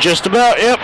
Just about, yep.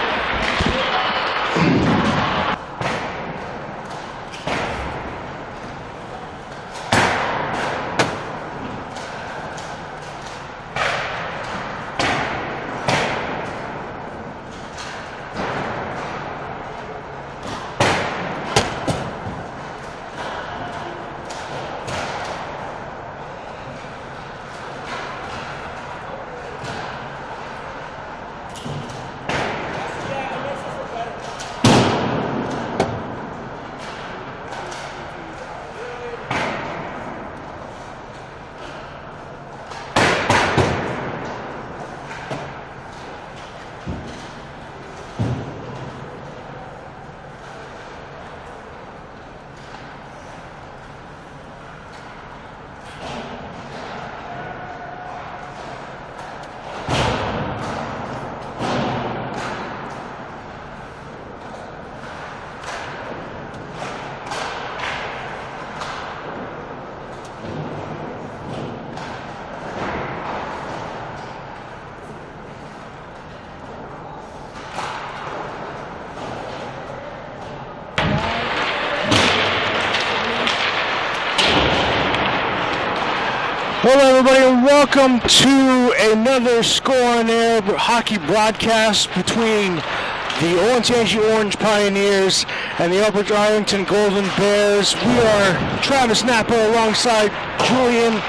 Hello everybody and welcome to another Score on Air hockey broadcast between the Olentangy Orange Pioneers and the Upper Arlington Golden Bears. We are Travis Napa alongside Julian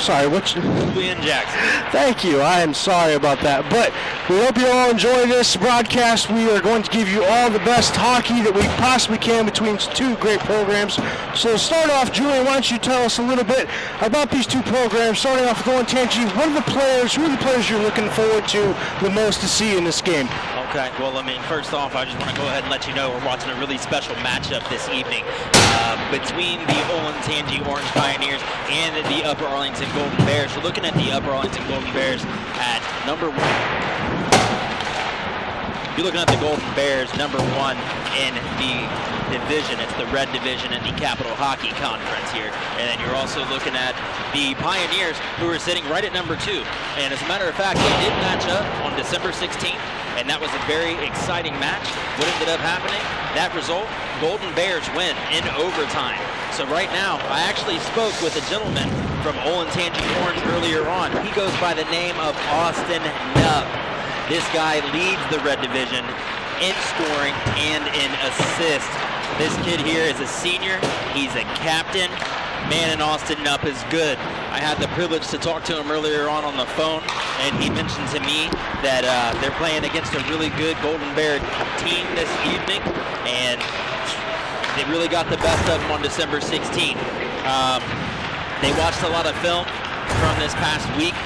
Jackson. Thank you. I am sorry about that. But we hope you all enjoy this broadcast. We are going to give you all the best hockey that we possibly can between two great programs. So to start off, Julian, why don't you tell us a little bit about these two programs, starting off with Olentangy. Who are the players you're looking forward to the most to see in this game? Okay, well, first off, I just want to go ahead and let you know we're watching a really special matchup this evening between the Olentangy Orange Pioneers and the Upper Arlington Golden Bears. We're looking at the Upper Arlington Golden Bears at number 1. You're looking at the Golden Bears, number 1 in the division. It's the red division in the Capital Hockey Conference here. And then you're also looking at the Pioneers, who are sitting right at number 2. And as a matter of fact, they did match up on December 16th, and that was a very exciting match. What ended up happening? That result, Golden Bears win in overtime. So right now, I actually spoke with a gentleman from Olentangy Orange earlier on. He goes by the name of Austin Nubb. This guy leads the red division in scoring and in assists. This kid here is a senior. He's a captain. Man, and Austin Nupp is good. I had the privilege to talk to him earlier on the phone, and he mentioned to me that they're playing against a really good Golden Bear team this evening, and they really got the best of them on December 16th. They watched a lot of film from this past week.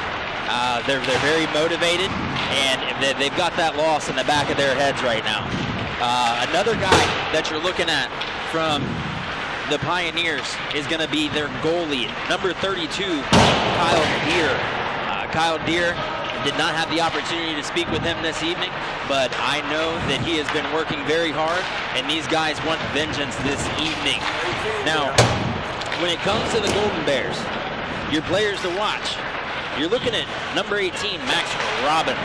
They're very motivated, and they've got that loss in the back of their heads right now. Another guy that you're looking at from the Pioneers is going to be their goalie, number 32, Kyle Deere. Kyle Deere did not have the opportunity to speak with him this evening, but I know that he has been working very hard, and these guys want vengeance this evening. Now, when it comes to the Golden Bears, your players to watch, you're looking at number 18, Max Robbins.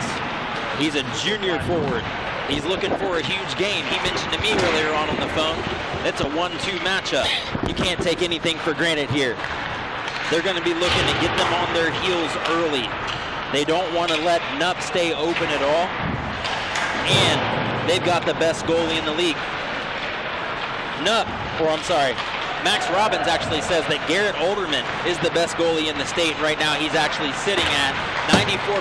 He's a junior forward. He's looking for a huge game. He mentioned to me earlier on the phone, it's a 1-2 matchup. You can't take anything for granted here. They're going to be looking to get them on their heels early. They don't want to let Nupp stay open at all. And they've got the best goalie in the league. Max Robbins actually says that Garrett Olderman is the best goalie in the state. Right now, he's actually sitting at 94%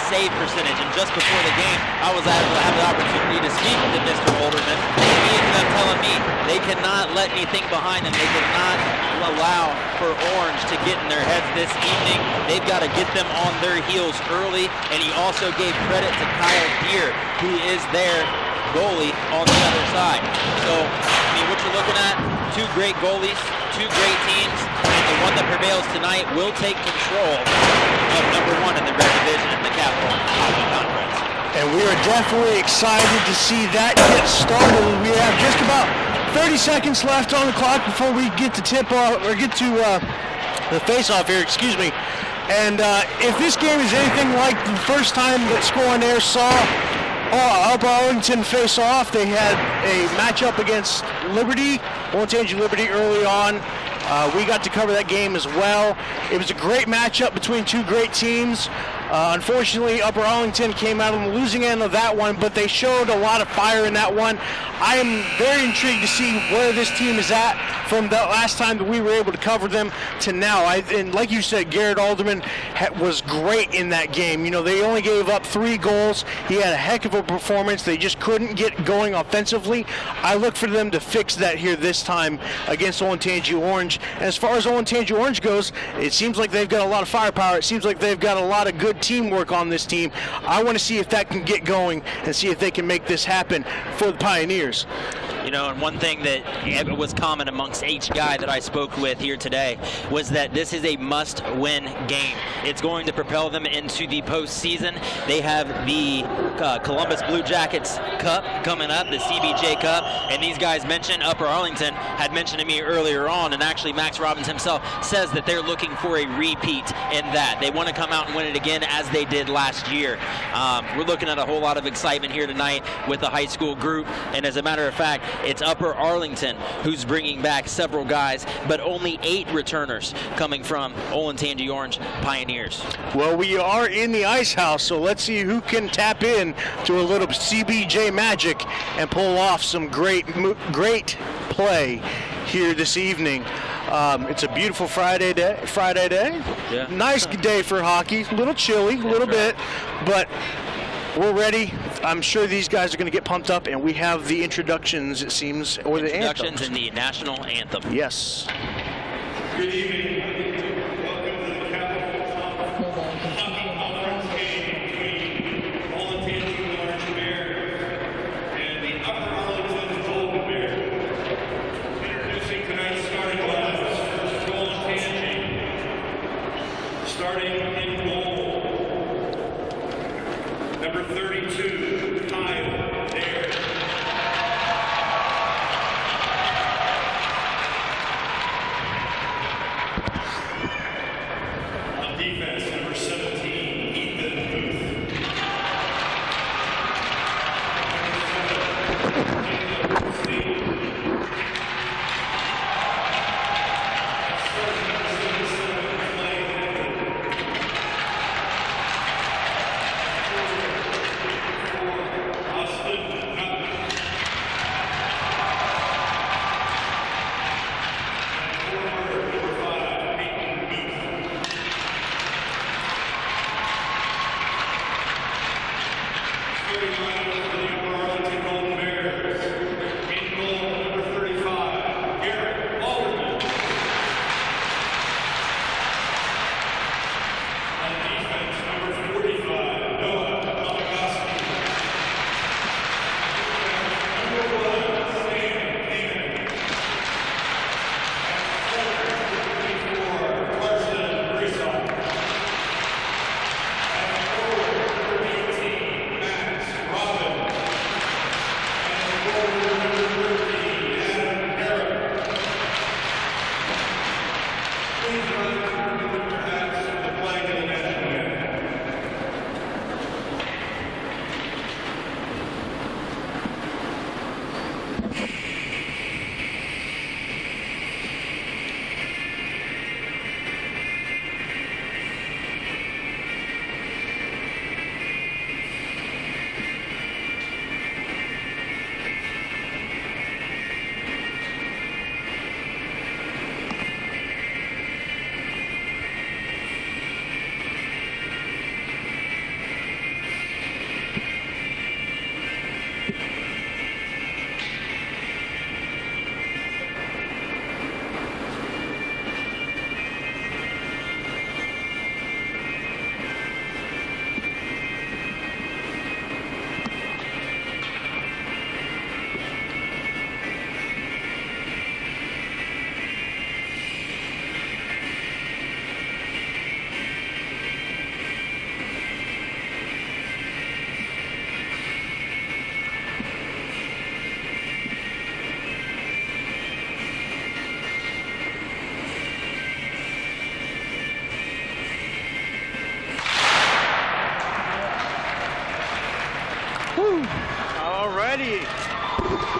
save percentage. And just before the game, I was able to have the opportunity to speak to Mr. Olderman. And he ended up telling me they cannot let anything behind them. They cannot allow for Orange to get in their heads this evening. They've got to get them on their heels early. And he also gave credit to Kyle Deere, who is their goalie on the other side. So, what you're looking at, two great goalies, two great teams, and the one that prevails tonight will take control of number 1 in the red division in the Capital Hockey Conference. And we are definitely excited to see that get started. We have just about 30 seconds left on the clock before we get to the face-off here, excuse me. And if this game is anything like the first time that Score on Air saw Upper Arlington face off. They had a matchup against Liberty, Olentangy Liberty early on. We got to cover that game as well. It was a great matchup between two great teams. Unfortunately, Upper Arlington came out on the losing end of that one, but they showed a lot of fire in that one. I am very intrigued to see where this team is at from the last time that we were able to cover them to now. And like you said, Garrett Alderman was great in that game. You know, they only gave up 3 goals. He had a heck of a performance. They just couldn't get going offensively. I look for them to fix that here this time against Olentangy Orange. And as far as Olentangy Orange goes, it seems like they've got a lot of firepower. It seems like they've got a lot of good teamwork on this team. I want to see if that can get going and see if they can make this happen for the Pioneers. You know, and one thing that was common amongst each guy that I spoke with here today was that this is a must-win game. It's going to propel them into the postseason. They have the Columbus Blue Jackets Cup coming up, the CBJ Cup, and these guys mentioned, Upper Arlington had mentioned to me earlier on, and actually Max Robbins himself says that they're looking for a repeat in that. They want to come out and win it again as they did last year. We're looking at a whole lot of excitement here tonight with the high school group, and as a matter of fact, it's Upper Arlington who's bringing back several guys, but only 8 returners coming from Olentangy Orange Pioneers. Well, we are in the Ice House, so let's see who can tap in to a little CBJ magic and pull off some great play here this evening. It's a beautiful Friday day. Yeah. Nice day for hockey. A little chilly, a little bit, but we're ready. I'm sure these guys are going to get pumped up, and we have the introductions, it seems, or the anthems. Introductions and the national anthem. Yes. Good evening. Welcome to the Capital Hockey game between Olentangy Orange Bears and the Upper Arlington Golden Bears. Introducing tonight's starting lineups for Olentangy. Starting in goal, number 32, Kyle Dare.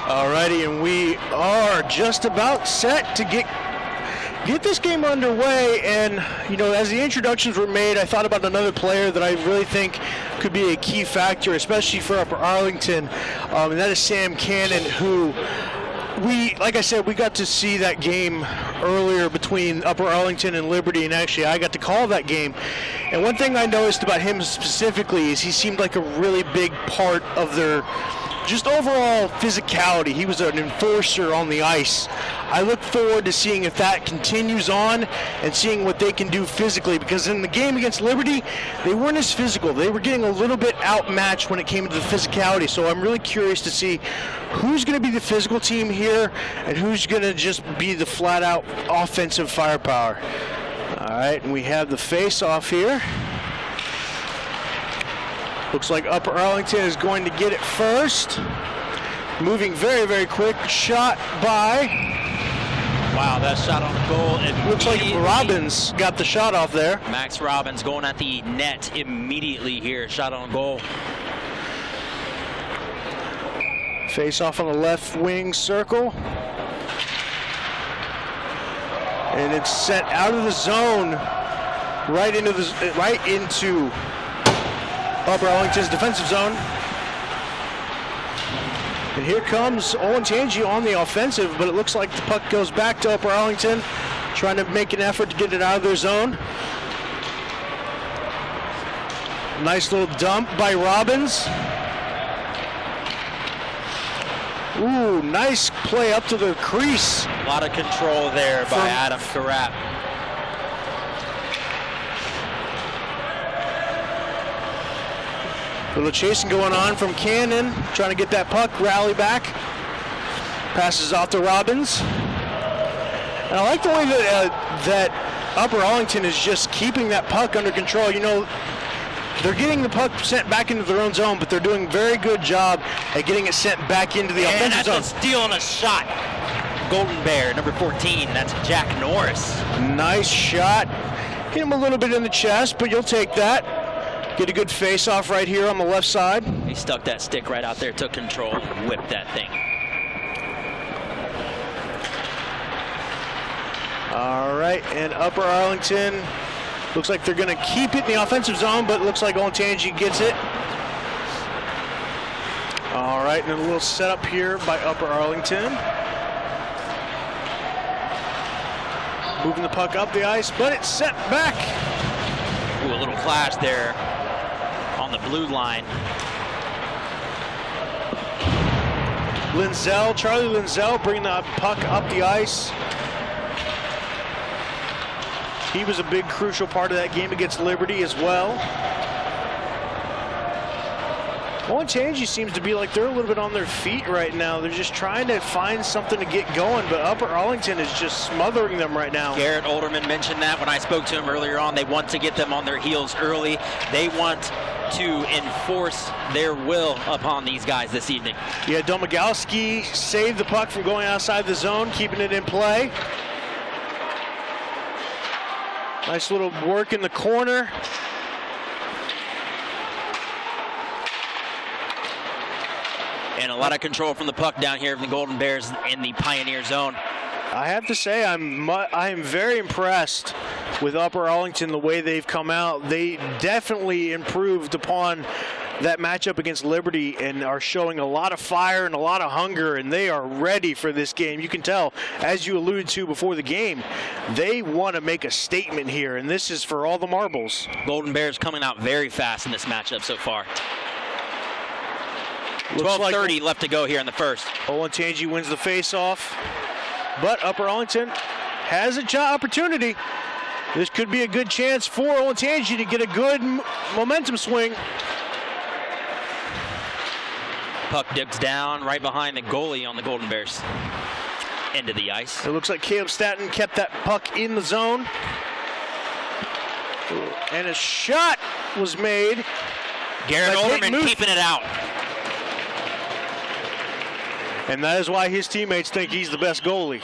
Alrighty, and we are just about set to get this game underway. And you know, as the introductions were made, I thought about another player that I really think could be a key factor, especially for Upper Arlington, and that is Sam Cannon, who like I said, we got to see that game earlier between Upper Arlington and Liberty, and actually I got to call that game. And one thing I noticed about him specifically is he seemed like a really big part of their just overall physicality. He was an enforcer on the ice. I look forward to seeing if that continues on and seeing what they can do physically, because in the game against Liberty, they weren't as physical. They were getting a little bit outmatched when it came to the physicality. So I'm really curious to see who's going to be the physical team here and who's going to just be the flat-out offensive firepower. All right, and we have the face-off here. Looks like Upper Arlington is going to get it first. Moving very, very quick. Shot by. Wow, that shot on the goal. Looks like Robbins got the shot off there. Max Robbins going at the net immediately here. Shot on goal. Face off on the left wing circle. And it's sent out of the zone right into Upper Arlington's defensive zone. And here comes Olentangy on the offensive, but it looks like the puck goes back to Upper Arlington, trying to make an effort to get it out of their zone. Nice little dump by Robbins. Ooh, nice play up to the crease. A lot of control there by Adam Karat. A little chasing going on from Cannon, trying to get that puck, rally back. Passes off to Robbins. And I like the way that Upper Arlington is just keeping that puck under control. You know, they're getting the puck sent back into their own zone, but they're doing a very good job at getting it sent back into the offensive zone. And that's a steal and a shot. Golden Bear, number 14, that's Jack Norris. Nice shot. Hit him a little bit in the chest, but you'll take that. Get a good face-off right here on the left side. He stuck that stick right out there, took control, and whipped that thing. All right, and Upper Arlington looks like they're going to keep it in the offensive zone, but it looks like Olentangy gets it. All right, and a little setup here by Upper Arlington. Moving the puck up the ice, but it's sent back. Ooh, a little clash there on the blue line. Charlie Linzel bringing the puck up the ice. He was a big crucial part of that game against Liberty as well. Olentangy seems to be like they're a little bit on their feet right now. They're just trying to find something to get going, but Upper Arlington is just smothering them right now. Garrett Olderman mentioned that when I spoke to him earlier on. They want to get them on their heels early. They want to enforce their will upon these guys this evening. Yeah, Domagowski saved the puck from going outside the zone, keeping it in play. Nice little work in the corner. And a lot of control from the puck down here from the Golden Bears in the Pioneer zone. I have to say, I am very impressed with Upper Arlington, the way they've come out. They definitely improved upon that matchup against Liberty and are showing a lot of fire and a lot of hunger, and they are ready for this game. You can tell, as you alluded to before the game, they want to make a statement here, and this is for all the marbles. Golden Bears coming out very fast in this matchup so far. 12:30 left to go here in the first. Olentangy wins the face-off, but Upper Arlington has a opportunity. This could be a good chance for Olentangy to get a good momentum swing. Puck dips down right behind the goalie on the Golden Bears. End of the ice. It looks like Caleb Staton kept that puck in the zone. And a shot was made. Garrett Olderman keeping it out. And that is why his teammates think he's the best goalie.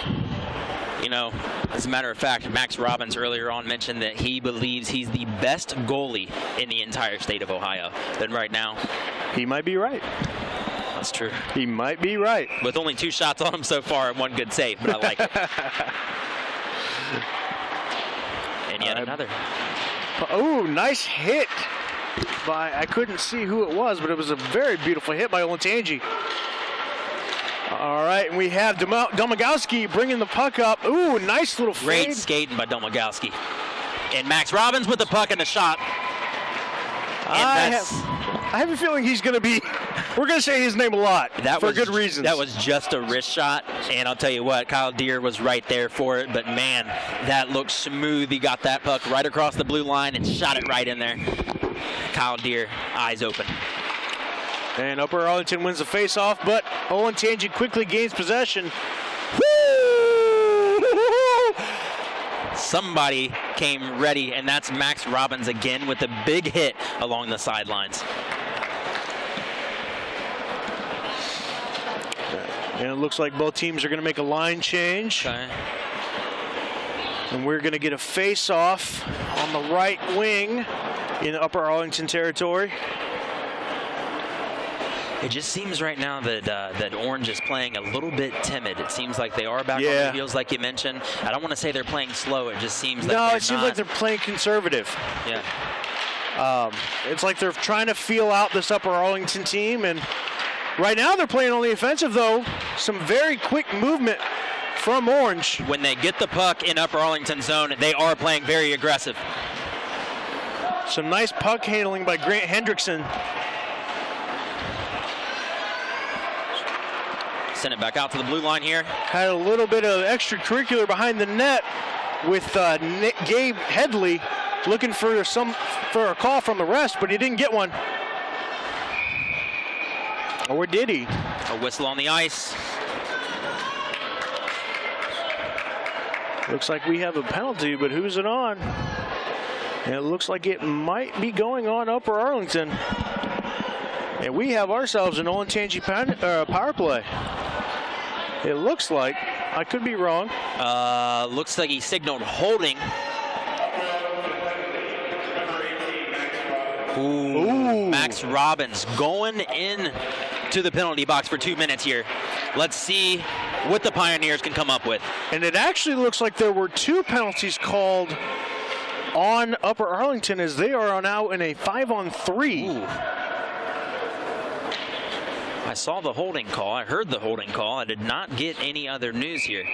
You know, as a matter of fact, Max Robbins earlier on mentioned that he believes he's the best goalie in the entire state of Ohio. Then right now, he might be right. That's true. He might be right. With only 2 shots on him so far and 1 good save, but I like it. And yet another. Oh, nice hit by, I couldn't see who it was, but it was a very beautiful hit by Olentangy. All right, and we have Domagowski bringing the puck up. Ooh, nice little fade. Great skating by Domagowski. And Max Robbins with the puck and the shot. And I have a feeling he's going to be, we're going to say his name a lot for good reasons. That was just a wrist shot, and I'll tell you what, Kyle Deere was right there for it, but man, that looked smooth. He got that puck right across the blue line and shot it right in there. Kyle Deere, eyes open. And Upper Arlington wins the face-off, but Olentangy quickly gains possession. Woo! Somebody came ready, and that's Max Robbins again with a big hit along the sidelines. And it looks like both teams are going to make a line change. Okay. And we're going to get a face-off on the right wing in Upper Arlington territory. It just seems right now that that Orange is playing a little bit timid. It seems like they are back on their heels, like you mentioned. I don't want to say they're playing slow. It just seems like it seems like they're playing conservative. Yeah. It's like they're trying to feel out this Upper Arlington team, and right now they're playing on the offensive, though. Some very quick movement from Orange. When they get the puck in Upper Arlington zone, they are playing very aggressive. Some nice puck handling by Grant Hendrickson. Send it back out to the blue line here. Had a little bit of extracurricular behind the net with Gabe Headley looking for a call from the rest, but he didn't get one. Or did he? A whistle on the ice. Looks like we have a penalty, but who's it on? And it looks like it might be going on Upper Arlington. And we have ourselves an Olentangy power play. It looks like, I could be wrong. Looks like he signaled holding. Ooh. Max Robbins going in to the penalty box for 2 minutes here. Let's see what the Pioneers can come up with. And it actually looks like there were 2 penalties called on Upper Arlington as they are now in a 5-on-3. Ooh. I saw the holding call. I heard the holding call. I did not get any other news here.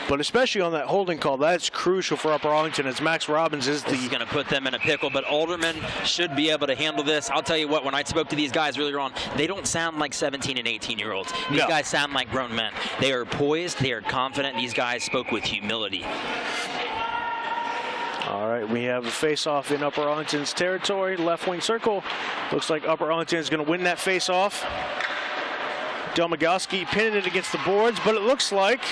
But especially on that holding call, that's crucial for Upper Arlington as Max Robbins is This is going to put them in a pickle, but Alderman should be able to handle this. I'll tell you what, when I spoke to these guys earlier on, they don't sound like 17 and 18-year-olds. These guys sound like grown men. They are poised. They are confident. These guys spoke with humility. All right, we have a face-off in Upper Arlington's territory, left wing circle. Looks like Upper Arlington is going to win that face-off. Domagowski pinning it against the boards, but it looks like...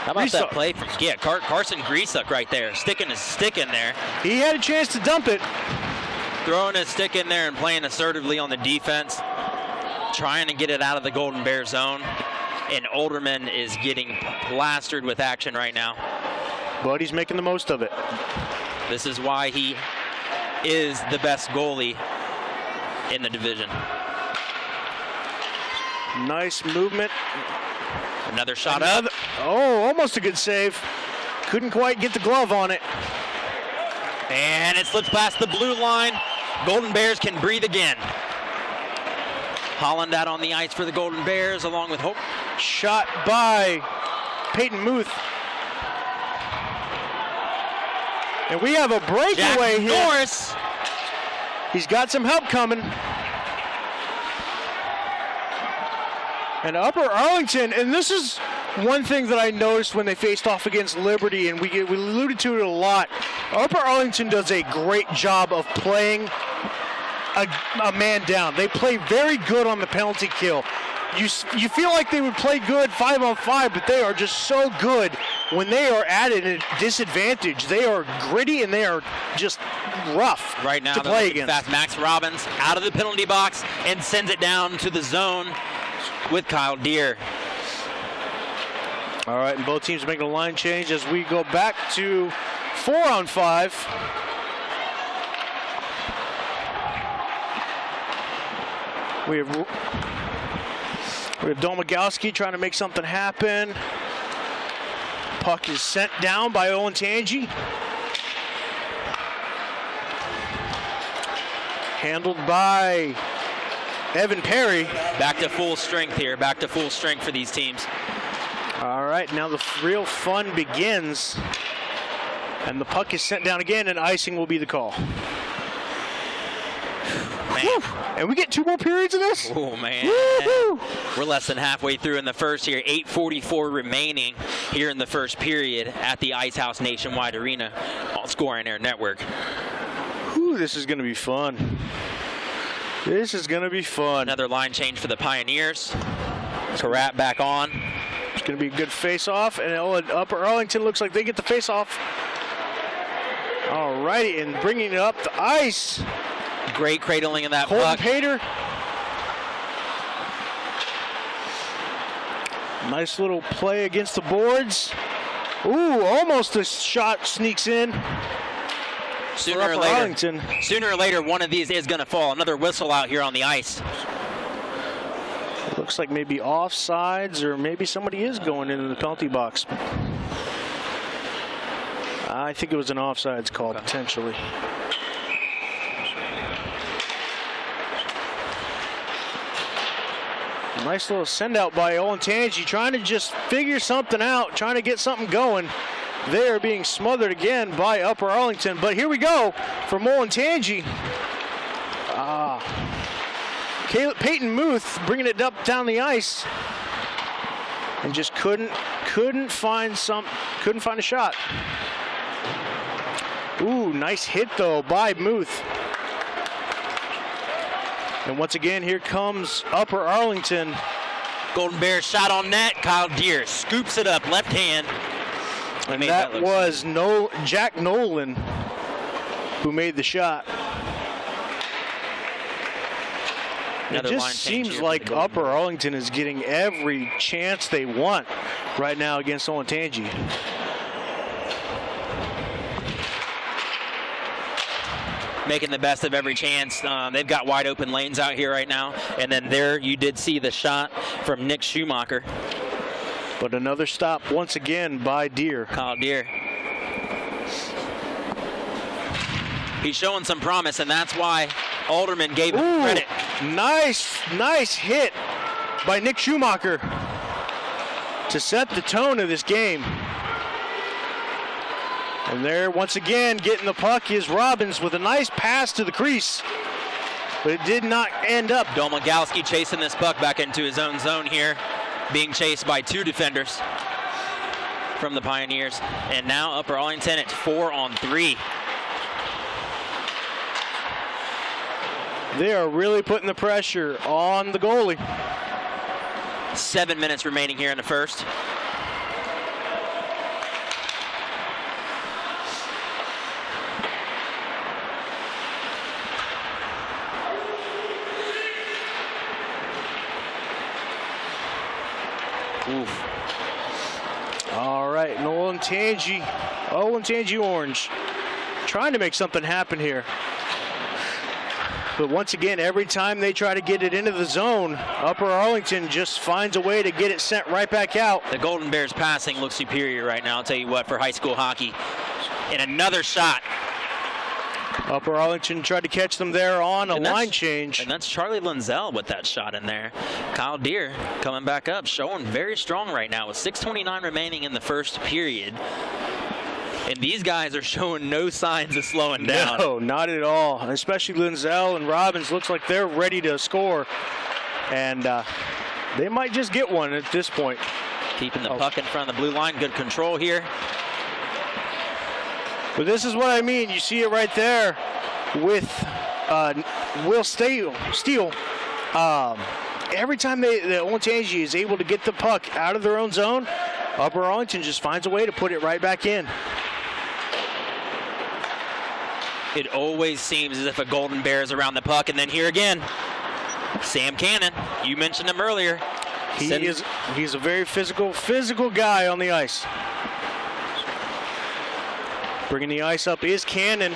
How about that play from Carson Griesuk right there, sticking his stick in there. He had a chance to dump it. Throwing his stick in there and playing assertively on the defense, trying to get it out of the Golden Bear zone. And Alderman is getting plastered with action right now. But he's making the most of it. This is why he is the best goalie in the division. Nice movement. Another shot up. Oh, almost a good save. Couldn't quite get the glove on it. And it slips past the blue line. Golden Bears can breathe again. Holland out on the ice for the Golden Bears along with Hope. Shot by Peyton Muth. And we have a breakaway here. Norris. He's got some help coming. And Upper Arlington, and this is one thing that I noticed when they faced off against Liberty, and we alluded to it a lot. Upper Arlington does a great job of playing a man down. They play very good on the penalty kill. You feel like they would play good 5-on-5, but they are just so good when they are at a disadvantage. They are gritty and they are just rough right now to play against. Fast. Max Robbins out of the penalty box and sends it down to the zone with Kyle Deere. All right, and both teams making a line change as we go back to 4-on-5. We have Domagowski trying to make something happen. Puck is sent down by Olentangy. Handled by Evan Perry. Back to full strength here. Back to full strength for these teams. All right, now the real fun begins. And the puck is sent down again, and icing will be the call. Man. Woo. And we get 2 more periods of this? Oh, man. Woo-hoo. We're less than halfway through in the first here. 8:44 remaining here in the first period at the Ice Haus Nationwide Arena on Score On Air Network. Whew, this is going to be fun. This is going to be fun. Another line change for the Pioneers. Karat back on. It's going to be a good face-off, and Upper Arlington looks like they get the face-off. All righty, and bringing it up the ice. Great cradling of that Colton puck. Pater. Nice little play against the boards. Ooh, almost a shot sneaks in. Sooner or later, one of these is going to fall. Another whistle out here on the ice. It looks like maybe offsides, or maybe somebody is going into the penalty box. I think it was an offsides call, potentially. Nice little send out by Olentangy, trying to just figure something out, trying to get something going. They are being smothered again by Upper Arlington, but here we go from Olentangy. Peyton Muth bringing it up down the ice, and just couldn't find a shot. Ooh, nice hit though by Muth. And once again, here comes Upper Arlington. Golden Bears shot on net. Kyle Deere scoops it up, left hand. And that was Jack Nolan who made the shot. It just seems like Upper Arlington is getting every chance they want right now against Olentangy. Making the best of every chance. They've got wide open lanes out here right now. And then there you did see the shot from Nick Schumacher. But another stop once again by Deere. Kyle Deere. He's showing some promise, and that's why Alderman gave him credit. Nice hit by Nick Schumacher to set the tone of this game. And there, once again, getting the puck is Robbins with a nice pass to the crease. But it did not end up. Domagowski chasing this puck back into his own zone here, being chased by 2 defenders from the Pioneers. And now Upper Arlington at 4-on-3. They are really putting the pressure on the goalie. 7 minutes remaining here in the first. Oof. All right, and Olentangy Orange trying to make something happen here. But once again, every time they try to get it into the zone, Upper Arlington just finds a way to get it sent right back out. The Golden Bears passing looks superior right now, I'll tell you what, for high school hockey. And another shot. Upper Arlington tried to catch them there on a line change. And that's Charlie Linzel with that shot in there. Kyle Deere coming back up, showing very strong right now with 6:29 remaining in the first period. And these guys are showing no signs of slowing down. No, not at all. Especially Linzel and Robbins. Looks like they're ready to score. And they might just get one at this point. Keeping the puck in front of the blue line. Good control here. But this is what I mean. You see it right there with Will Steele. Every time the Olentangy is able to get the puck out of their own zone, Upper Arlington just finds a way to put it right back in. It always seems as if a Golden Bear is around the puck. And then here again, Sam Cannon. You mentioned him earlier. He's a very physical guy on the ice. Bringing the ice up is Cannon.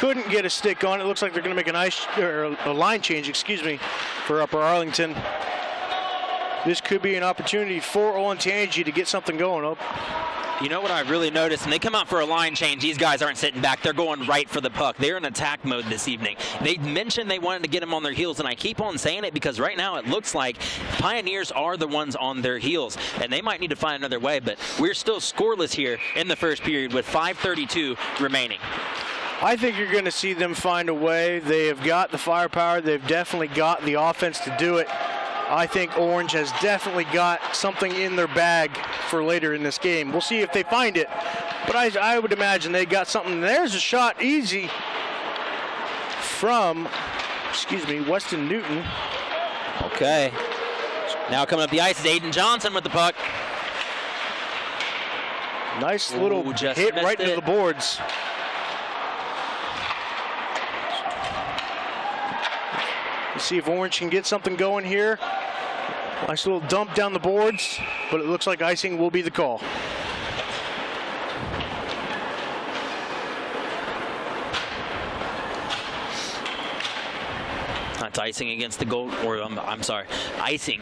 couldn't get a stick on it. Looks like they're going to make a line change, for Upper Arlington. This could be an opportunity for Olentangy to get something going up. You know what I really noticed? When they come out for a line change, these guys aren't sitting back. They're going right for the puck. They're in attack mode this evening. They mentioned they wanted to get them on their heels, and I keep on saying it because right now it looks like Pioneers are the ones on their heels, and they might need to find another way, but we're still scoreless here in the first period with 5:32 remaining. I think you're going to see them find a way. They have got the firepower. They've definitely got the offense to do it. I think Orange has definitely got something in their bag for later in this game. We'll see if they find it, but I would imagine they got something. There's a shot easy from, Weston Newton. Okay. Now coming up the ice is Aiden Johnson with the puck. Nice little hit right into the boards. Let's see if Orange can get something going here. Nice little dump down the boards, but it looks like icing will be the call. That's icing against the goal, or I'm sorry, icing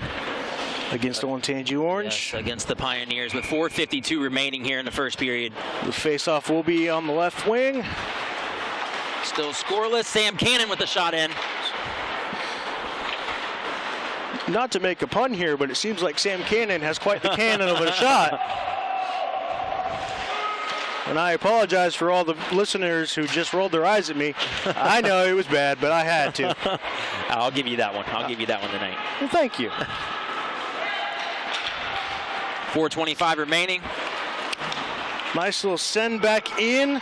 against Olentangy Orange. Yes, against the Pioneers with 4:52 remaining here in the first period. The face-off will be on the left wing. Still scoreless. Sam Cannon with the shot in. Not to make a pun here, but it seems like Sam Cannon has quite the cannon of a shot. And I apologize for all the listeners who just rolled their eyes at me. I know it was bad, but I had to. I'll give you that one. I'll give you that one tonight. Well, thank you. 4:25 remaining. Nice little send back in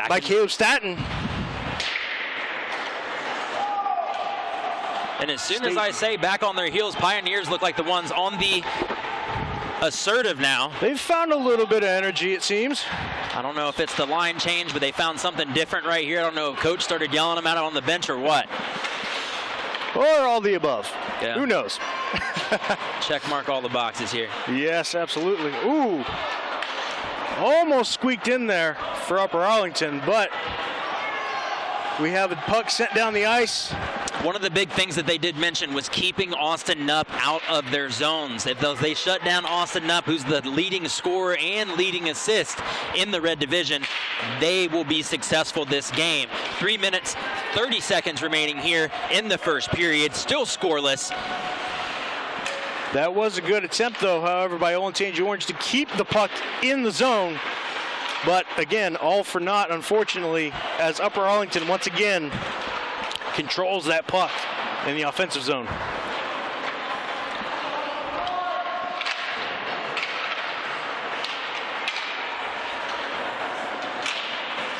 by Caleb Staton. And as soon as I say back on their heels, Pioneers look like the ones on the assertive now. They've found a little bit of energy, it seems. I don't know if it's the line change, but they found something different right here. I don't know if Coach started yelling them out on the bench or what. Or all the above. Yeah. Who knows? Check mark all the boxes here. Yes, absolutely. Ooh. Almost squeaked in there for Upper Arlington, but we have a puck sent down the ice. One of the big things that they did mention was keeping Austin Knupp out of their zones. If they shut down Austin Knupp, who's the leading scorer and leading assist in the Red Division, they will be successful this game. 3 minutes, 30 seconds remaining here in the first period. Still scoreless. That was a good attempt, though, however, by Olentangy Orange to keep the puck in the zone. But, again, all for naught, unfortunately, as Upper Arlington, once again, controls that puck in the offensive zone.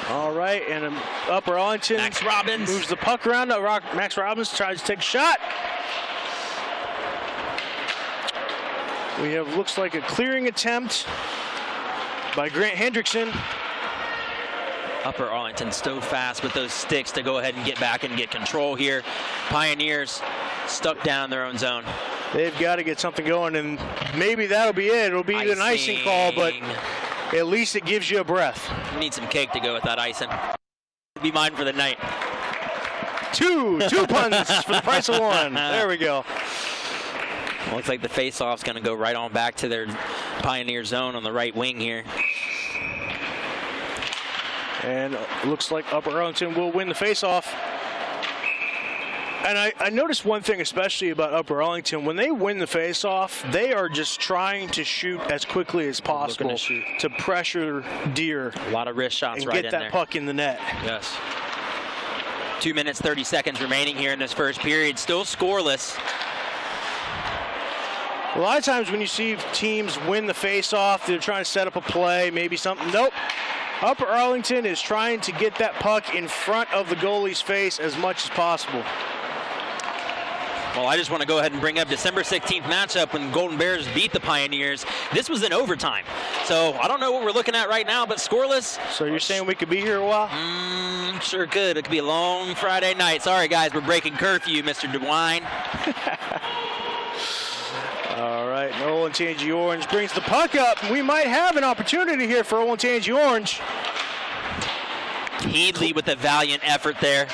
All right, and Upper Arlington Max Robbins moves the puck around. Max Robbins tries to take a shot. We have, looks like, a clearing attempt by Grant Hendrickson. Upper Arlington so fast with those sticks to go ahead and get back and get control here. Pioneers stuck down in their own zone. They've got to get something going, and maybe that'll be it. It'll be an icing call, but at least it gives you a breath. You need some cake to go with that icing. Be mine for the night. Two puns for the price of one. There we go. Looks like the face-off's going to go right on back to their Pioneer zone on the right wing here. And looks like Upper Arlington will win the face-off. And I noticed one thing especially about Upper Arlington. When they win the face-off, they are just trying to shoot as quickly as possible to pressure Deer. A lot of wrist shots right in there. And get that puck in the net. Yes. 2 minutes, 30 seconds remaining here in this first period. Still scoreless. A lot of times when you see teams win the face-off, they're trying to set up a play, maybe something. Nope. Upper Arlington is trying to get that puck in front of the goalie's face as much as possible. Well, I just want to go ahead and bring up December 16th matchup when Golden Bears beat the Pioneers. This was in overtime. So I don't know what we're looking at right now, but scoreless. So you're saying we could be here a while? Sure could. It could be a long Friday night. Sorry, guys, we're breaking curfew, Mr. DeWine. All right, Olentangy Orange brings the puck up. We might have an opportunity here for Olentangy Orange. Headley with a valiant effort there.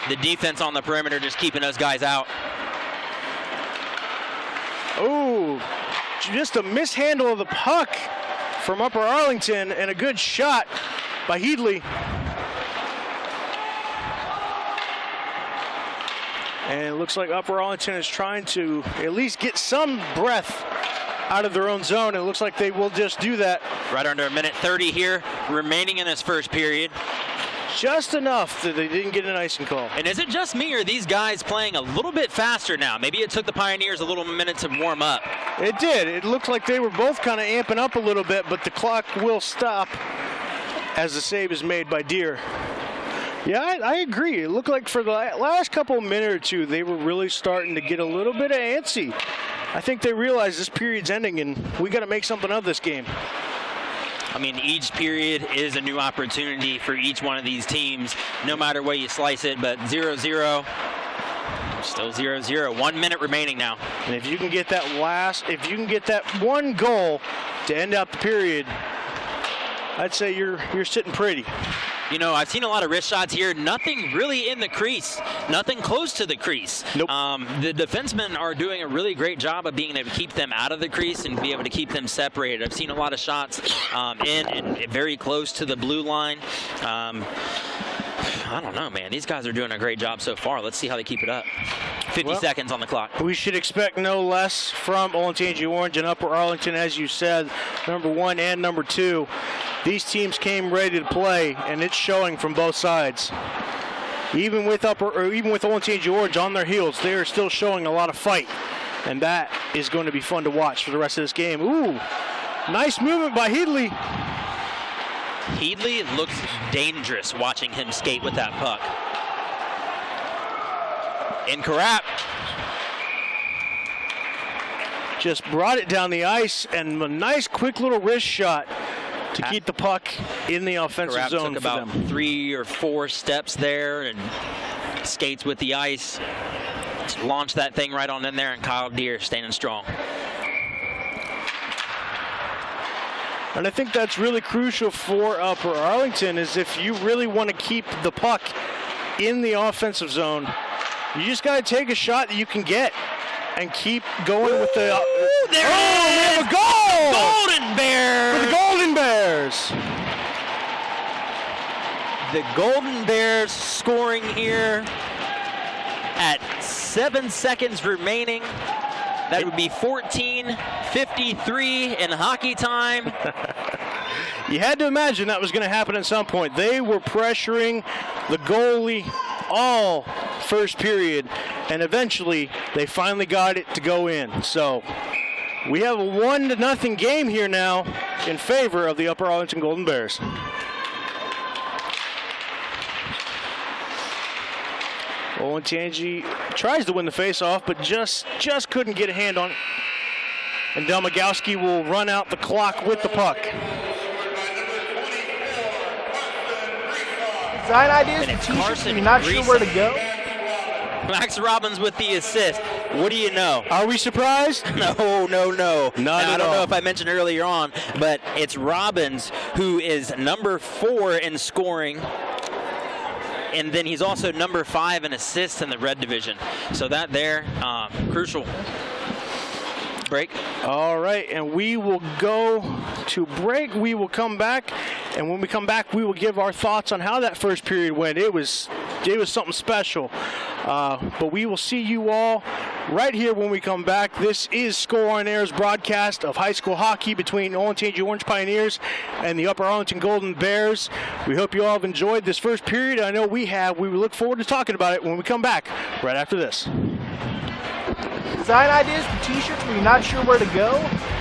The defense on the perimeter just keeping those guys out. Oh, just a mishandle of the puck from Upper Arlington and a good shot by Headley. And it looks like Upper Arlington is trying to at least get some breath out of their own zone. It looks like they will just do that. Right under a minute 30 here remaining in this first period. Just enough that they didn't get an icing call. And is it just me, or are these guys playing a little bit faster now? Maybe it took the Pioneers a little minute to warm up. It did. It looked like they were both kind of amping up a little bit, but the clock will stop as the save is made by Deere. Yeah, I agree. It looked like for the last couple minute or two, they were really starting to get a little bit of antsy. I think they realized this period's ending and we got to make something of this game. I mean, each period is a new opportunity for each one of these teams, no matter way you slice it, but 0-0, still 0-0. 1 minute remaining now. And if you can get that one goal to end out the period, I'd say you're sitting pretty. You know, I've seen a lot of wrist shots here. Nothing really in the crease. Nothing close to the crease. Nope. The defensemen are doing a really great job of being able to keep them out of the crease and be able to keep them separated. I've seen a lot of shots in and very close to the blue line. I don't know, man. These guys are doing a great job so far. Let's see how they keep it up. 50 seconds on the clock. We should expect no less from Olentangy Orange and Upper Arlington, as you said, number 1 and number 2. These teams came ready to play, and it's showing from both sides. Even with Olentangy Orange on their heels, they are still showing a lot of fight, and that is going to be fun to watch for the rest of this game. Ooh, nice movement by Headley. Headley looks dangerous watching him skate with that puck. And Carap just brought it down the ice, and a nice quick little wrist shot to keep the puck in the offensive Carap zone took for about them. 3 or 4 steps there and skates with the ice. Launched that thing right on in there, and Kyle Deere standing strong. And I think that's really crucial for Upper Arlington, is if you really want to keep the puck in the offensive zone, you just got to take a shot that you can get and keep going with the... We have a goal! Golden Bears! For the Golden Bears! The Golden Bears scoring here at 7 seconds remaining. That would be 14:53 in hockey time. You had to imagine that was going to happen at some point. They were pressuring the goalie all first period, and eventually they finally got it to go in. So we have a 1-0 game here now in favor of the Upper Arlington Golden Bears. Olentangy tries to win the faceoff, but just couldn't get a hand on it. And Delmagowski will run out the clock with the puck. Design ideas for t-shirts when you're not sure where to go. Max Robbins with the assist. What do you know? Are we surprised? No. Not I at don't all. know if I mentioned earlier on, but it's Robbins who is number 4 in scoring. And then he's also number 5 in assists in the red division. So that there, crucial. Break. All right, and we will go to break. We will come back, and when we come back, we will give our thoughts on how that first period went. It was something special. But we will see you all right here when we come back. This is Score on Air's broadcast of high school hockey between Olentangy Orange Pioneers and the Upper Arlington Golden Bears. We hope you all have enjoyed this first period. I know we have. We look forward to talking about it when we come back right after this. Design ideas for t-shirts when you're not sure where to go?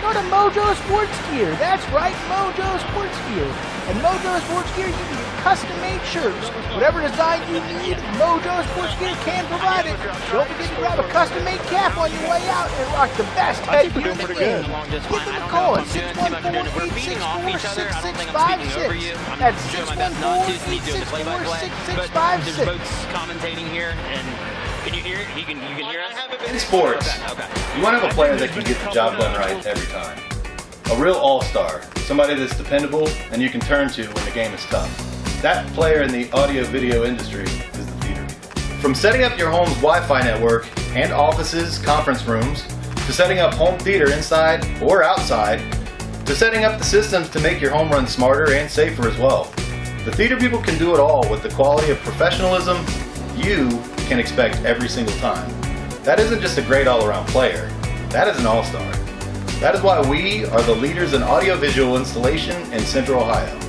Go to Mojo Sports Gear. That's right, Mojo Sports Gear. And Mojo Sports Gear, you can get custom-made shirts. Whatever design you need, Mojo Sports Gear can provide it. Don't forget to grab a custom-made cap on your way out and rock the best headgear in the game. Give them a call at 614-864-6656. That's 614-864-6656. Commentating here, and can you hear it? You can hear us? In sports, you want to have a player that can get the job done right every time. A real all-star, somebody that's dependable and you can turn to when the game is tough. That player in the audio-video industry is the theater people. From setting up your home's Wi-Fi network and offices, conference rooms, to setting up home theater inside or outside, to setting up the systems to make your home run smarter and safer as well. The theater people can do it all with the quality of professionalism you can expect every single time. That isn't just a great all-around player, that is an all-star. That is why we are the leaders in audiovisual installation in Central Ohio.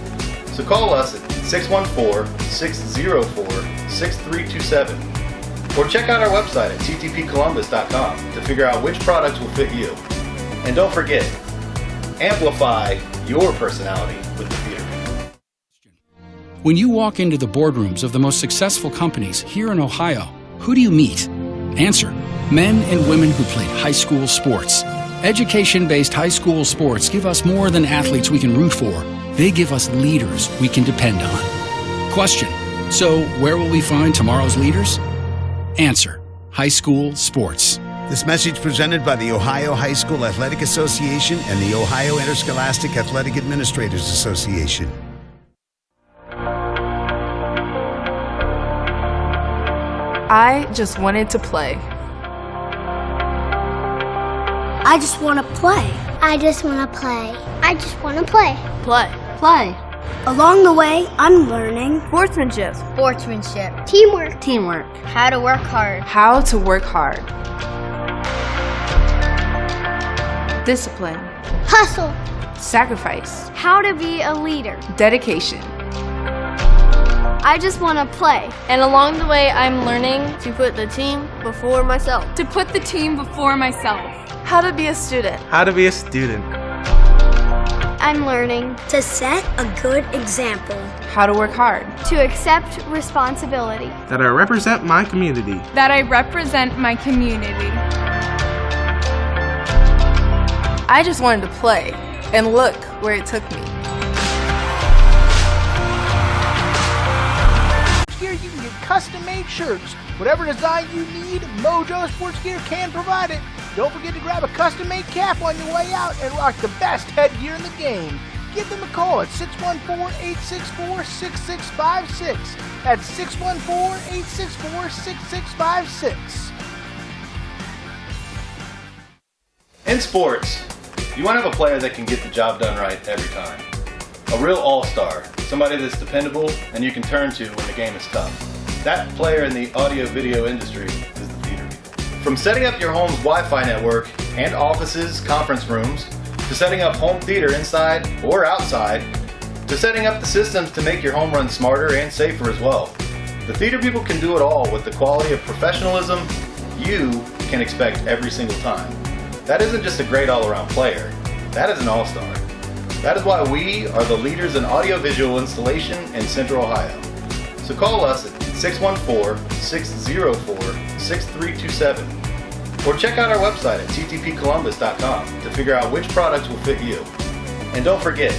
So call us at 614-604-6327 or check out our website at ttpcolumbus.com to figure out which products will fit you. And don't forget, amplify your personality with the theater. When you walk into the boardrooms of the most successful companies here in Ohio, who do you meet? Answer: men and women who played high school sports. Education-based high school sports give us more than athletes we can root for. They give us leaders we can depend on. Question: so where will we find tomorrow's leaders? Answer: high school sports. This message presented by the Ohio High School Athletic Association and the Ohio Interscholastic Athletic Administrators Association. I just wanted to play. I just want to play. I just want to play. I just want to play. Play. Play. Along the way, I'm learning Sportsmanship. sportsmanship, teamwork, Teamwork. how to work hard, How to work hard. Discipline. hustle, Sacrifice. how to be a leader. Dedication. I just want to play. And along the way, I'm learning To put the team before myself. to put the team before myself. How to be a student. How to be a student. I'm learning to set a good example, How to work hard. to accept responsibility. That I represent my community. That I represent my community. I just wanted to play, and look where it took me. Here you can get custom-made shirts. Whatever design you need, Mojo Sports Gear can provide it. Don't forget to grab a custom-made cap on your way out and rock the best headgear in the game. Give them a call at 614-864-6656. That's 614-864-6656. In sports, you want to have a player that can get the job done right every time. A real all-star, somebody that's dependable and you can turn to when the game is tough. That player in the audio-video industry is the theater people. From setting up your home's Wi-Fi network and offices, conference rooms, to setting up home theater inside or outside, to setting up the systems to make your home run smarter and safer as well. The theater people can do it all with the quality of professionalism you can expect every single time. That isn't just a great all-around player, that is an all-star. That is why we are the leaders in audiovisual installation in Central Ohio. So call us at 614-604-6327 or check out our website at ttpcolumbus.com to figure out which products will fit you. And don't forget,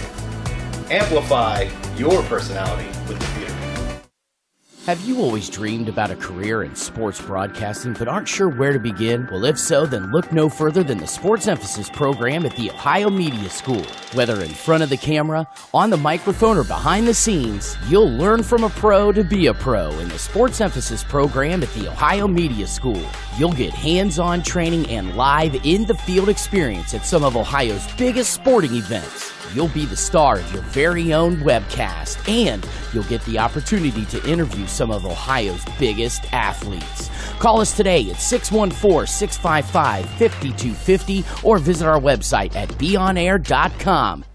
amplify your personality with the theater. Have you always dreamed about a career in sports broadcasting but aren't sure where to begin? Well, if so, then look no further than the Sports Emphasis program at the Ohio Media School. Whether in front of the camera, on the microphone, or behind the scenes, you'll learn from a pro to be a pro in the Sports Emphasis program at the Ohio Media School. You'll get hands-on training and live in-the-field experience at some of Ohio's biggest sporting events. You'll be the star of your very own webcast, and you'll get the opportunity to interview some of Ohio's biggest athletes. Call us today at 614-655-5250 or visit our website at beonair.com.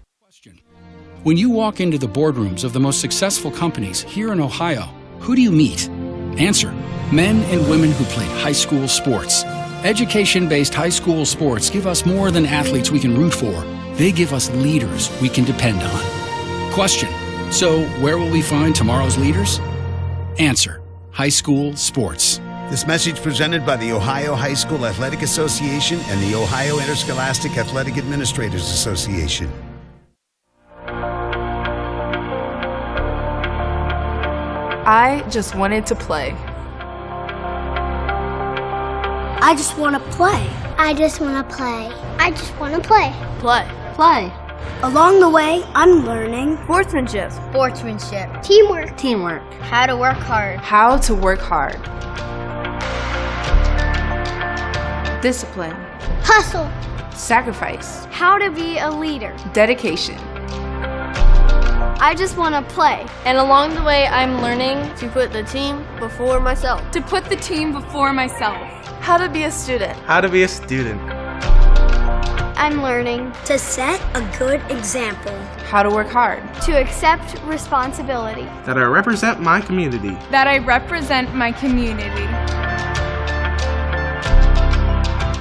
When you walk into the boardrooms of the most successful companies here in Ohio, who do you meet? Answer: men and women who played high school sports. Education-based high school sports give us more than athletes we can root for. They give us leaders we can depend on. Question: so where will we find tomorrow's leaders? Answer: high school sports. This message presented by the Ohio High School Athletic Association and the Ohio Interscholastic Athletic Administrators Association. I just wanted to play. I just want to play. I just want to play. I just want to play. Play. Play. Along the way, I'm learning Sportsmanship. teamwork, How to work hard. How to work hard. Discipline. hustle, Sacrifice. How to be a leader. Dedication. I just want to play. And along the way, I'm learning to put the team before myself. How to be a student. How to be a student. I'm learning to set a good example, How to work hard. to accept responsibility. That I represent my community.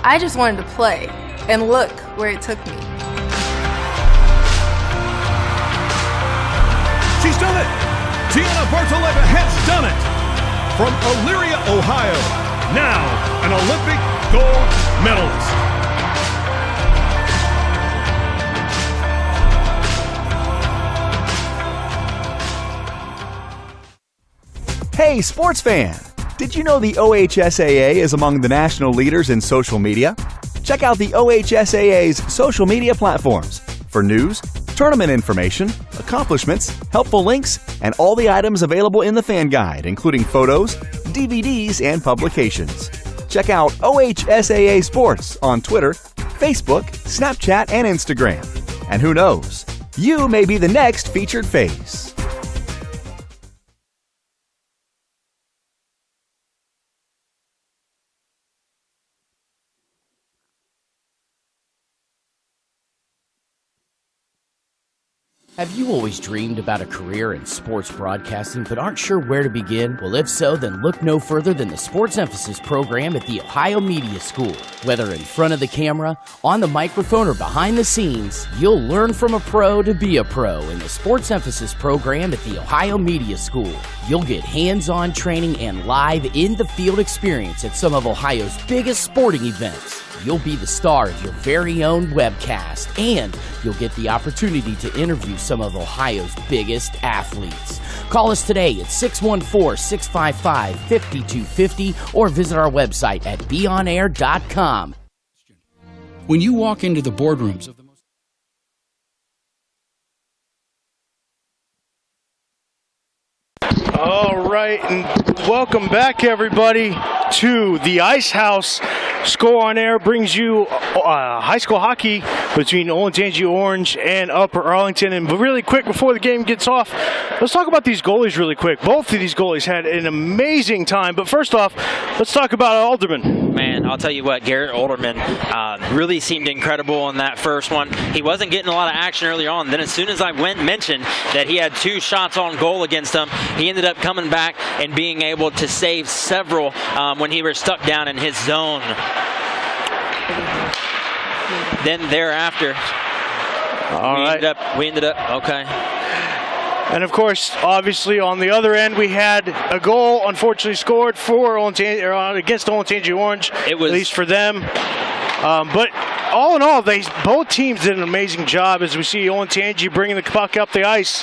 I just wanted to play, and look where it took me. She's done it! Tiana Bartoletta has done it! From Elyria, Ohio, now an Olympic gold medalist. Hey, sports fan! Did you know the OHSAA is among the national leaders in social media? Check out the OHSAA's social media platforms for news, tournament information, accomplishments, helpful links, and all the items available in the fan guide, including photos, DVDs, and publications. Check out OHSAA Sports on Twitter, Facebook, Snapchat, and Instagram. And who knows, you may be the next featured face. Have you always dreamed about a career in sports broadcasting but aren't sure where to begin? Well, if so, then look no further than the Sports Emphasis program at the Ohio Media School. Whether in front of the camera, on the microphone, or behind the scenes, you'll learn from a pro to be a pro in the Sports Emphasis program at the Ohio Media School. You'll get hands-on training and live in-the-field experience at some of Ohio's biggest sporting events. You'll be the star of your very own webcast, and you'll get the opportunity to interview some of Ohio's biggest athletes. Call us today at 614-655-5250 or visit our website at beonair.com. When you walk into the boardrooms of the most All right, and welcome back, everybody, to the Ice Haus. Score on Air brings you high school hockey between Olentangy Orange and Upper Arlington. And really quick, before the game gets off, let's talk about these goalies really quick. Both of these goalies had an amazing time. But first off, let's talk about Alderman. Man, I'll tell you what, Garrett Alderman really seemed incredible in that first one. He wasn't getting a lot of action early on. Then as soon as I mentioned that he had 2 shots on goal against him, he ended up coming back and being able to save several when he was stuck down in his zone. Then thereafter, we ended up okay. And of course, obviously, on the other end, we had a goal, unfortunately, scored for against Olentangy Orange, at least for them. But all in all, both teams did an amazing job as we see Olentangy bringing the puck up the ice.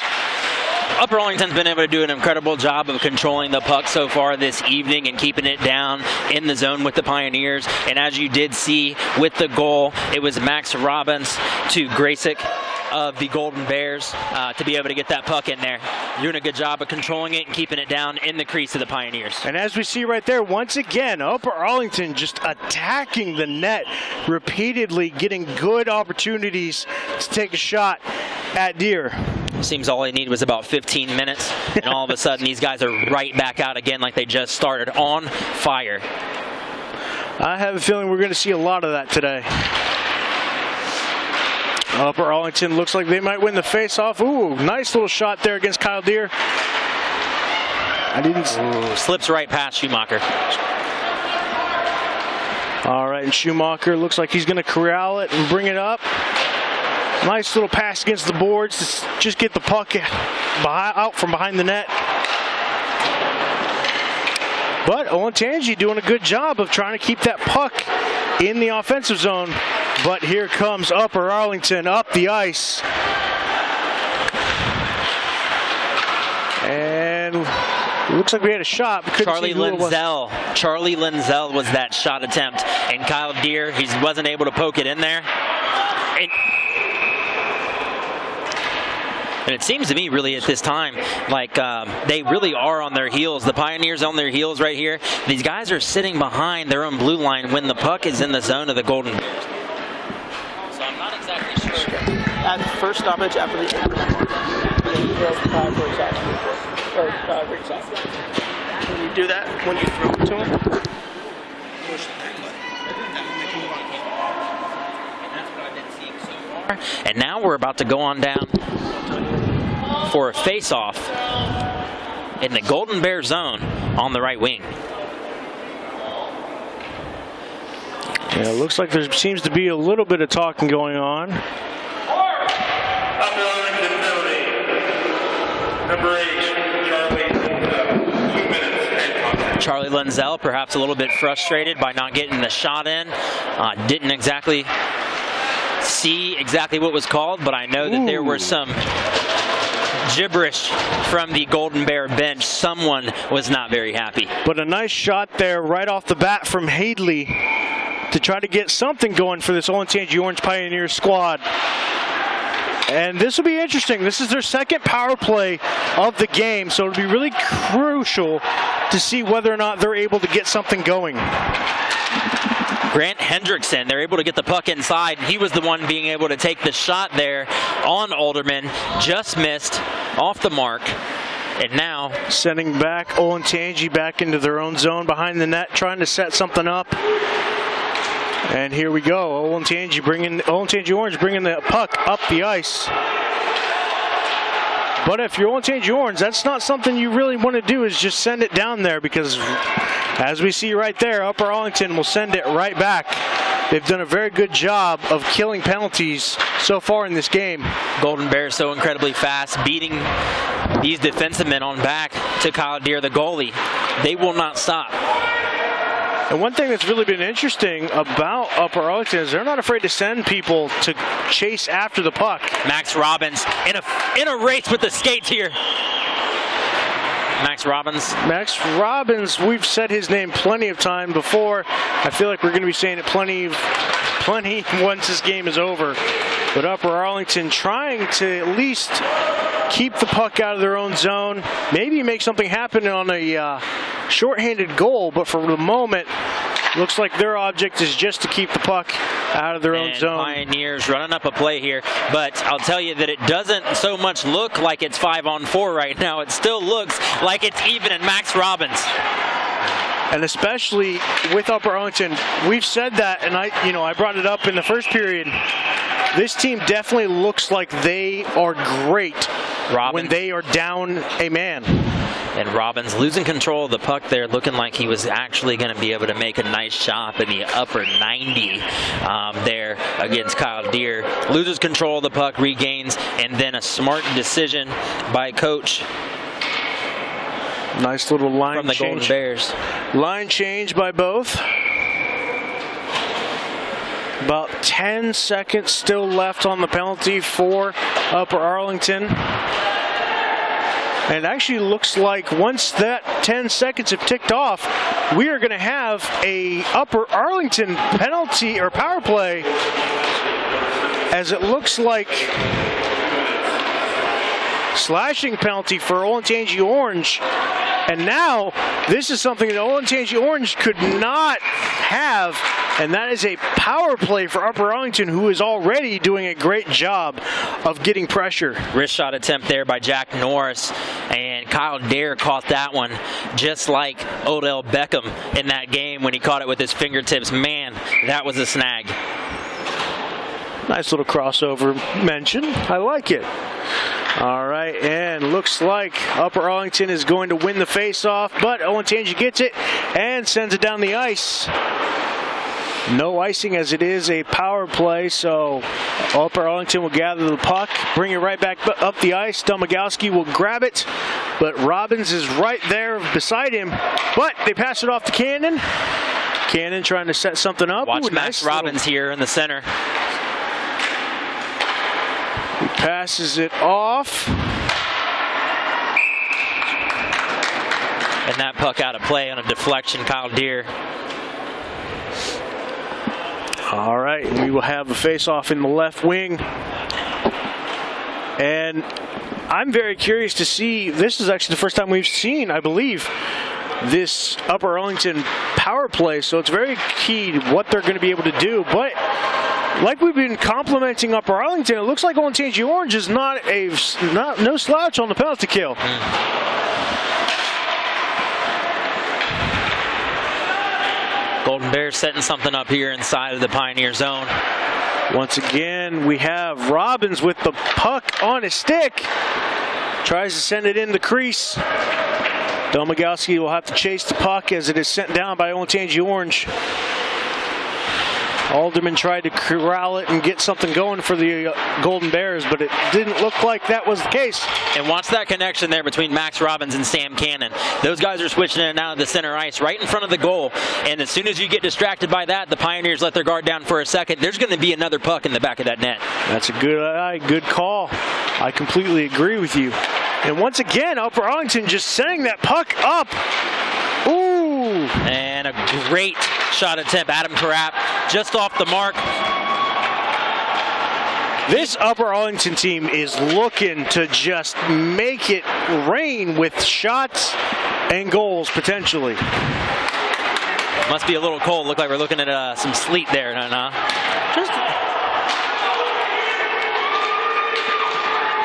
Upper Arlington's been able to do an incredible job of controlling the puck so far this evening and keeping it down in the zone with the Pioneers. And as you did see with the goal, it was Max Robbins to Graysick of the Golden Bears to be able to get that puck in there. Doing a good job of controlling it and keeping it down in the crease of the Pioneers. And as we see right there, once again, Upper Arlington just attacking the net, repeatedly getting good opportunities to take a shot at Deer. Seems all they need was about 15 minutes, and all of a sudden these guys are right back out again like they just started, on fire. I have a feeling we're going to see a lot of that today. Upper Arlington looks like they might win the face-off. Ooh, nice little shot there against Kyle Deer. Slips right past Schumacher. All right, and Schumacher looks like he's going to corral it and bring it up. Nice little pass against the boards to just get the puck out from behind the net. But Olentangy doing a good job of trying to keep that puck in the offensive zone. But here comes Upper Arlington up the ice. And it looks like we had a shot. Charlie Linzel was that shot attempt. And Kyle Deer, he wasn't able to poke it in there. And it seems to me really at this time like they really are on their heels. The Pioneers on their heels right here. These guys are sitting behind their own blue line when the puck is in the zone of the Golden Bears. So I'm not exactly sure. At first stoppage after the Can you do that when you throw it to him? And now we're about to go on down for a face-off in the Golden Bear zone on the right wing. Yeah, it looks like there seems to be a little bit of talking going on. Upper Arlington penalty. Number 8, Charlie, 2 minutes and contact. Charlie Lenzel perhaps a little bit frustrated by not getting the shot in. Didn't exactly see exactly what was called, but I know that there were some gibberish from the Golden Bear bench. Someone was not very happy. But a nice shot there right off the bat from Hadley to try to get something going for this Olentangy Orange Pioneers squad. And this will be interesting. This is their second power play of the game, so it'll be really crucial to see whether or not they're able to get something going. Grant Hendrickson, they're able to get the puck inside. He was the one being able to take the shot there on Alderman. Just missed off the mark. And now sending back Olentangy back into their own zone behind the net, trying to set something up. And here we go. Olentangy Orange bringing the puck up the ice. But if you're Olentangy Orange, that's not something you really want to do, is just send it down there, because as we see right there, Upper Arlington will send it right back. They've done a very good job of killing penalties so far in this game. Golden Bears so incredibly fast, beating these defensemen on back to Kyle Deere, the goalie. They will not stop. And one thing that's really been interesting about Upper Arlington is they're not afraid to send people to chase after the puck. Max Robbins in a race with the skates here. Max Robbins, we've said his name plenty of time before. I feel like we're going to be saying it plenty once this game is over. But Upper Arlington trying to at least keep the puck out of their own zone, maybe make something happen on a shorthanded goal, but for the moment, looks like their object is just to keep the puck out of their own zone. Pioneers running up a play here, but I'll tell you that it doesn't so much look like it's 5-on-4 right now. It still looks like it's even in Max Robbins. And especially with Upper Arlington, we've said that, and I brought it up in the first period. This team definitely looks like they are great when they are down a man. And Robbins losing control of the puck there, looking like he was actually going to be able to make a nice chop in the upper 90 there against Kyle Deere. Loses control of the puck, regains, and then a smart decision by Coach. Nice little line from the change. Golden Bears. Line change by both. About 10 seconds still left on the penalty for Upper Arlington. And it actually looks like once that 10 seconds have ticked off, we are going to have a Upper Arlington penalty or power play, as it looks like slashing penalty for Olentangy Orange. And now this is something that Olentangy Orange could not have, and that is a power play for Upper Arlington, who is already doing a great job of getting pressure. Wrist shot attempt there by Jack Norris, and Kyle Deere caught that one just like Odell Beckham in that game when he caught it with his fingertips. Man, that was a snag. Nice little crossover mention. I like it. All right, and looks like Upper Arlington is going to win the face-off, but Olentangy gets it and sends it down the ice. No icing, as it is a power play, so Upper Arlington will gather the puck, bring it right back up the ice. Domagowski will grab it, but Robbins is right there beside him, but they pass it off to Cannon. Cannon trying to set something up. Watch Max Robbins here in the center. He passes it off. And that puck out of play on a deflection, Kyle Deere. All right, we will have a face-off in the left wing. And I'm very curious to see. This is actually the first time we've seen, I believe, this Upper Arlington power play. So it's very key what they're going to be able to do. But like we've been complimenting Upper Arlington, it looks like Olentangy Orange is no slouch on the penalty kill. Golden Bears setting something up here inside of the Pioneer zone. Once again, we have Robbins with the puck on his stick. Tries to send it in the crease. Domagowski will have to chase the puck as it is sent down by Olentangy Orange. Alderman tried to corral it and get something going for the Golden Bears, but it didn't look like that was the case. And watch that connection there between Max Robbins and Sam Cannon. Those guys are switching in and out of the center ice right in front of the goal. And as soon as you get distracted by that, the Pioneers let their guard down for a second. There's going to be another puck in the back of that net. That's a good call. I completely agree with you. And once again, Upper Arlington just sending that puck up. Ooh! And a great shot attempt. Adam Carrapp just off the mark. This Upper Arlington team is looking to just make it rain with shots and goals potentially. Must be a little cold. Look like we're looking at some sleet there,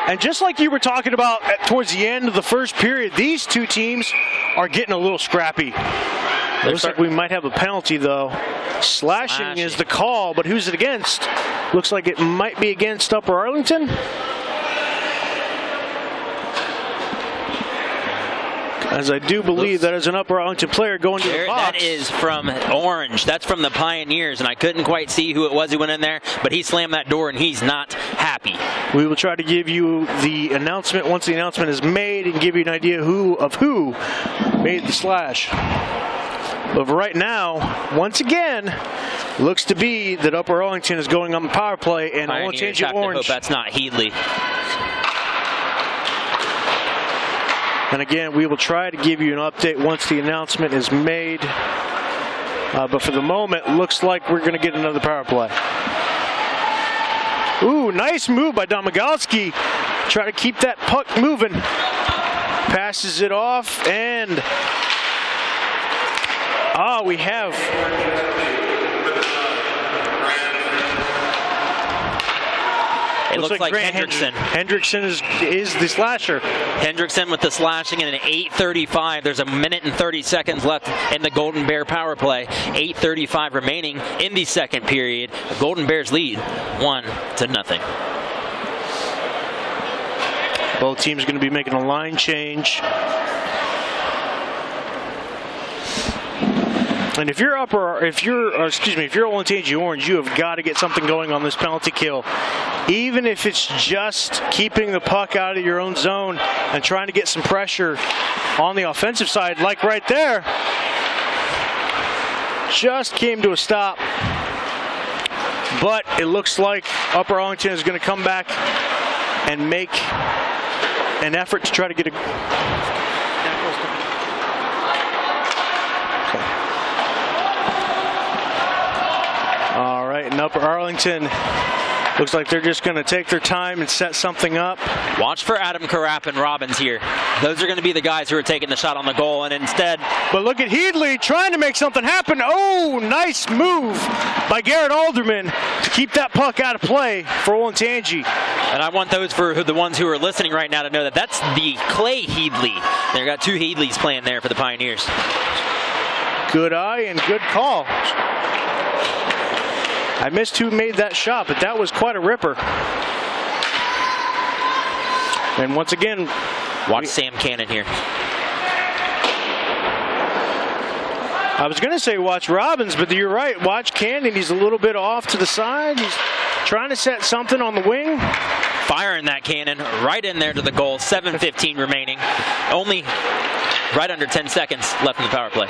And just like you were talking about towards the end of the first period, these two teams are getting a little scrappy. Looks like we might have a penalty, though. Slashing is the call, but who's it against? Looks like it might be against Upper Arlington. As I do believe that is an Upper Arlington player going to the box. That is from Orange. That's from the Pioneers, and I couldn't quite see who it was who went in there, but he slammed that door, and he's not happy. We will try to give you the announcement once the announcement is made and give you an idea who made the slash. But right now, once again, looks to be that Upper Arlington is going on the power play, and Olentangy Orange. Hope that's not Headley. And again, we will try to give you an update once the announcement is made. But for the moment, looks like we're going to get another power play. Ooh, nice move by Domagowski. Try to keep that puck moving. Passes it off, and we have. It looks like Hendrickson. Hendrickson is the slasher. Hendrickson with the slashing in an 8:35. There's a minute and 30 seconds left in the Golden Bear power play. 8:35 remaining in the second period. The Golden Bears lead 1-0. Both teams are going to be making a line change. And if you're Olentangy Orange, you have got to get something going on this penalty kill. Even if it's just keeping the puck out of your own zone and trying to get some pressure on the offensive side, like right there. Just came to a stop. But it looks like Upper Arlington is going to come back and make an effort to try to get a... All right, and Upper Arlington looks like they're just going to take their time and set something up. Watch for Adam Carrapp and Robbins here. Those are going to be the guys who are taking the shot on the goal, and instead... But look at Headley trying to make something happen. Oh, nice move by Garrett Alderman to keep that puck out of play for Olentangy. And I want those for the ones who are listening right now to know that that's the Clay Headley. They've got two Headleys playing there for the Pioneers. Good eye and good call. I missed who made that shot, but that was quite a ripper. And once again, watch Sam Cannon here. I was going to say watch Robbins, but you're right. Watch Cannon. He's a little bit off to the side. He's trying to set something on the wing. Firing that cannon right in there to the goal. 7:15 remaining. Only right under 10 seconds left in the power play.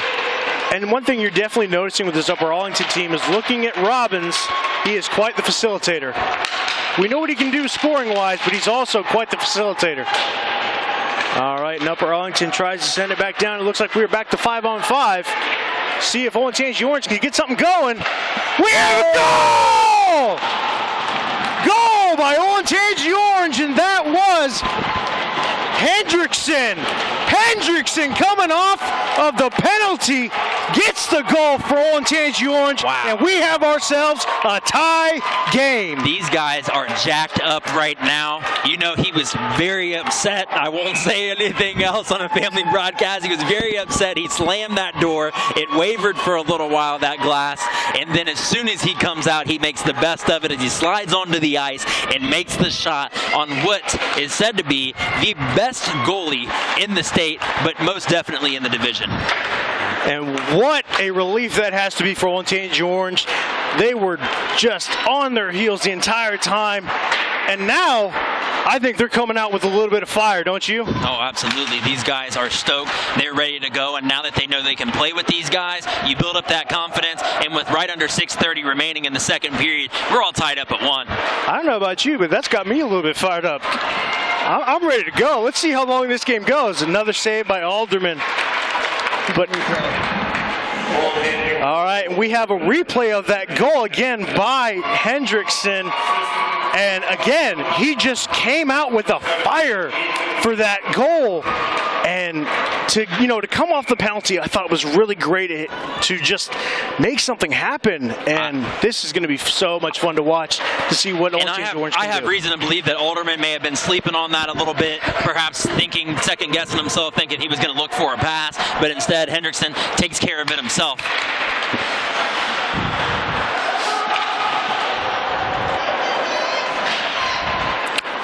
And one thing you're definitely noticing with this Upper Arlington team is looking at Robbins. He is quite the facilitator. We know what he can do scoring-wise, but he's also quite the facilitator. All right, and Upper Arlington tries to send it back down. It looks like we're back to 5-on-5. See if Olentangy Orange can get something going. We have a goal! Goal by Olentangy Orange, and that was Hendrickson coming off of the penalty gets the goal for Olentangy Orange, and we have ourselves a tie game. These guys are jacked up right now. You know, he was very upset. I won't say anything else on a family broadcast. He was very upset. He slammed that door. It wavered for a little while, that glass, and then as soon as he comes out, he makes the best of it as he slides onto the ice and makes the shot on what is said to be the best goalie in the state, but most definitely in the division. And what a relief that has to be for Olentangy Orange. They were just on their heels the entire time, and now I think they're coming out with a little bit of fire, don't you? Oh, absolutely. These guys are stoked. They're ready to go, and now that they know they can play with these guys, you build up that confidence, and with right under 6:30 remaining in the second period, we're all tied up at 1. I don't know about you, but that's got me a little bit fired up. I'm ready to go. Let's see how long this game goes. Another save by Alderman. But all right, we have a replay of that goal again by Hendrickson. And again, he just came out with a fire for that goal. And to come off the penalty, I thought it was really great to just make something happen. And this is going to be so much fun to watch to see what Olentangy Orange can do. I have reason to believe that Alderman may have been sleeping on that a little bit, perhaps second guessing himself, thinking he was going to look for a pass, but instead Hendrickson takes care of it himself.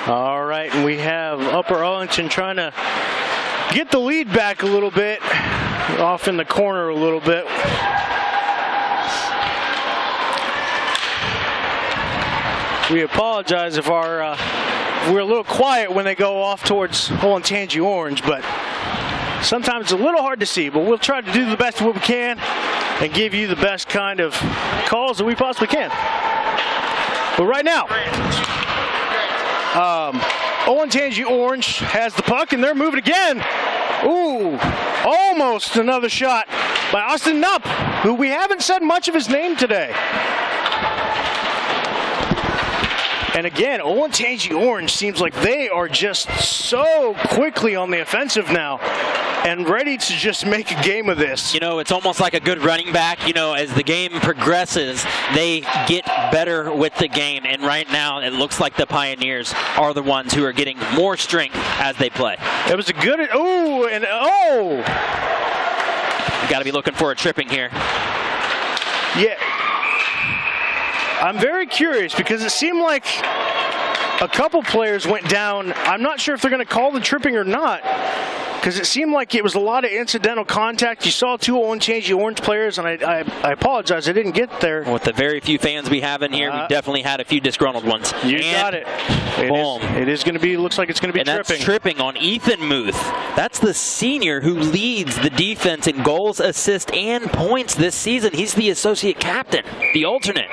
All right, and we have Upper Arlington trying to get the lead back a little bit, off in the corner a little bit. We apologize if we're a little quiet when they go off towards Olentangy Orange, but sometimes it's a little hard to see, but we'll try to do the best of what we can and give you the best kind of calls that we possibly can. But right now, Olentangy Orange has the puck, and they're moving again. Ooh, almost another shot by Austin Nupp, who we haven't said much of his name today. And again, Olentangy Orange seems like they are just so quickly on the offensive now and ready to just make a game of this. You know, it's almost like a good running back. You know, as the game progresses, they get better with the game. And right now, it looks like the Pioneers are the ones who are getting more strength as they play. It was a good, you got to be looking for a tripping here. Yeah. I'm very curious because it seemed like a couple players went down. I'm not sure if they're going to call the tripping or not, because it seemed like it was a lot of incidental contact. You saw two Olentangy Orange players, and I apologize, I didn't get there. With the very few fans we have in here, we definitely had a few disgruntled ones. You got it. Boom. It is going to be, looks like it's going to be tripping. That's tripping on Ethan Muth. That's the senior who leads the defense in goals, assists, and points this season. He's the associate captain, the alternate.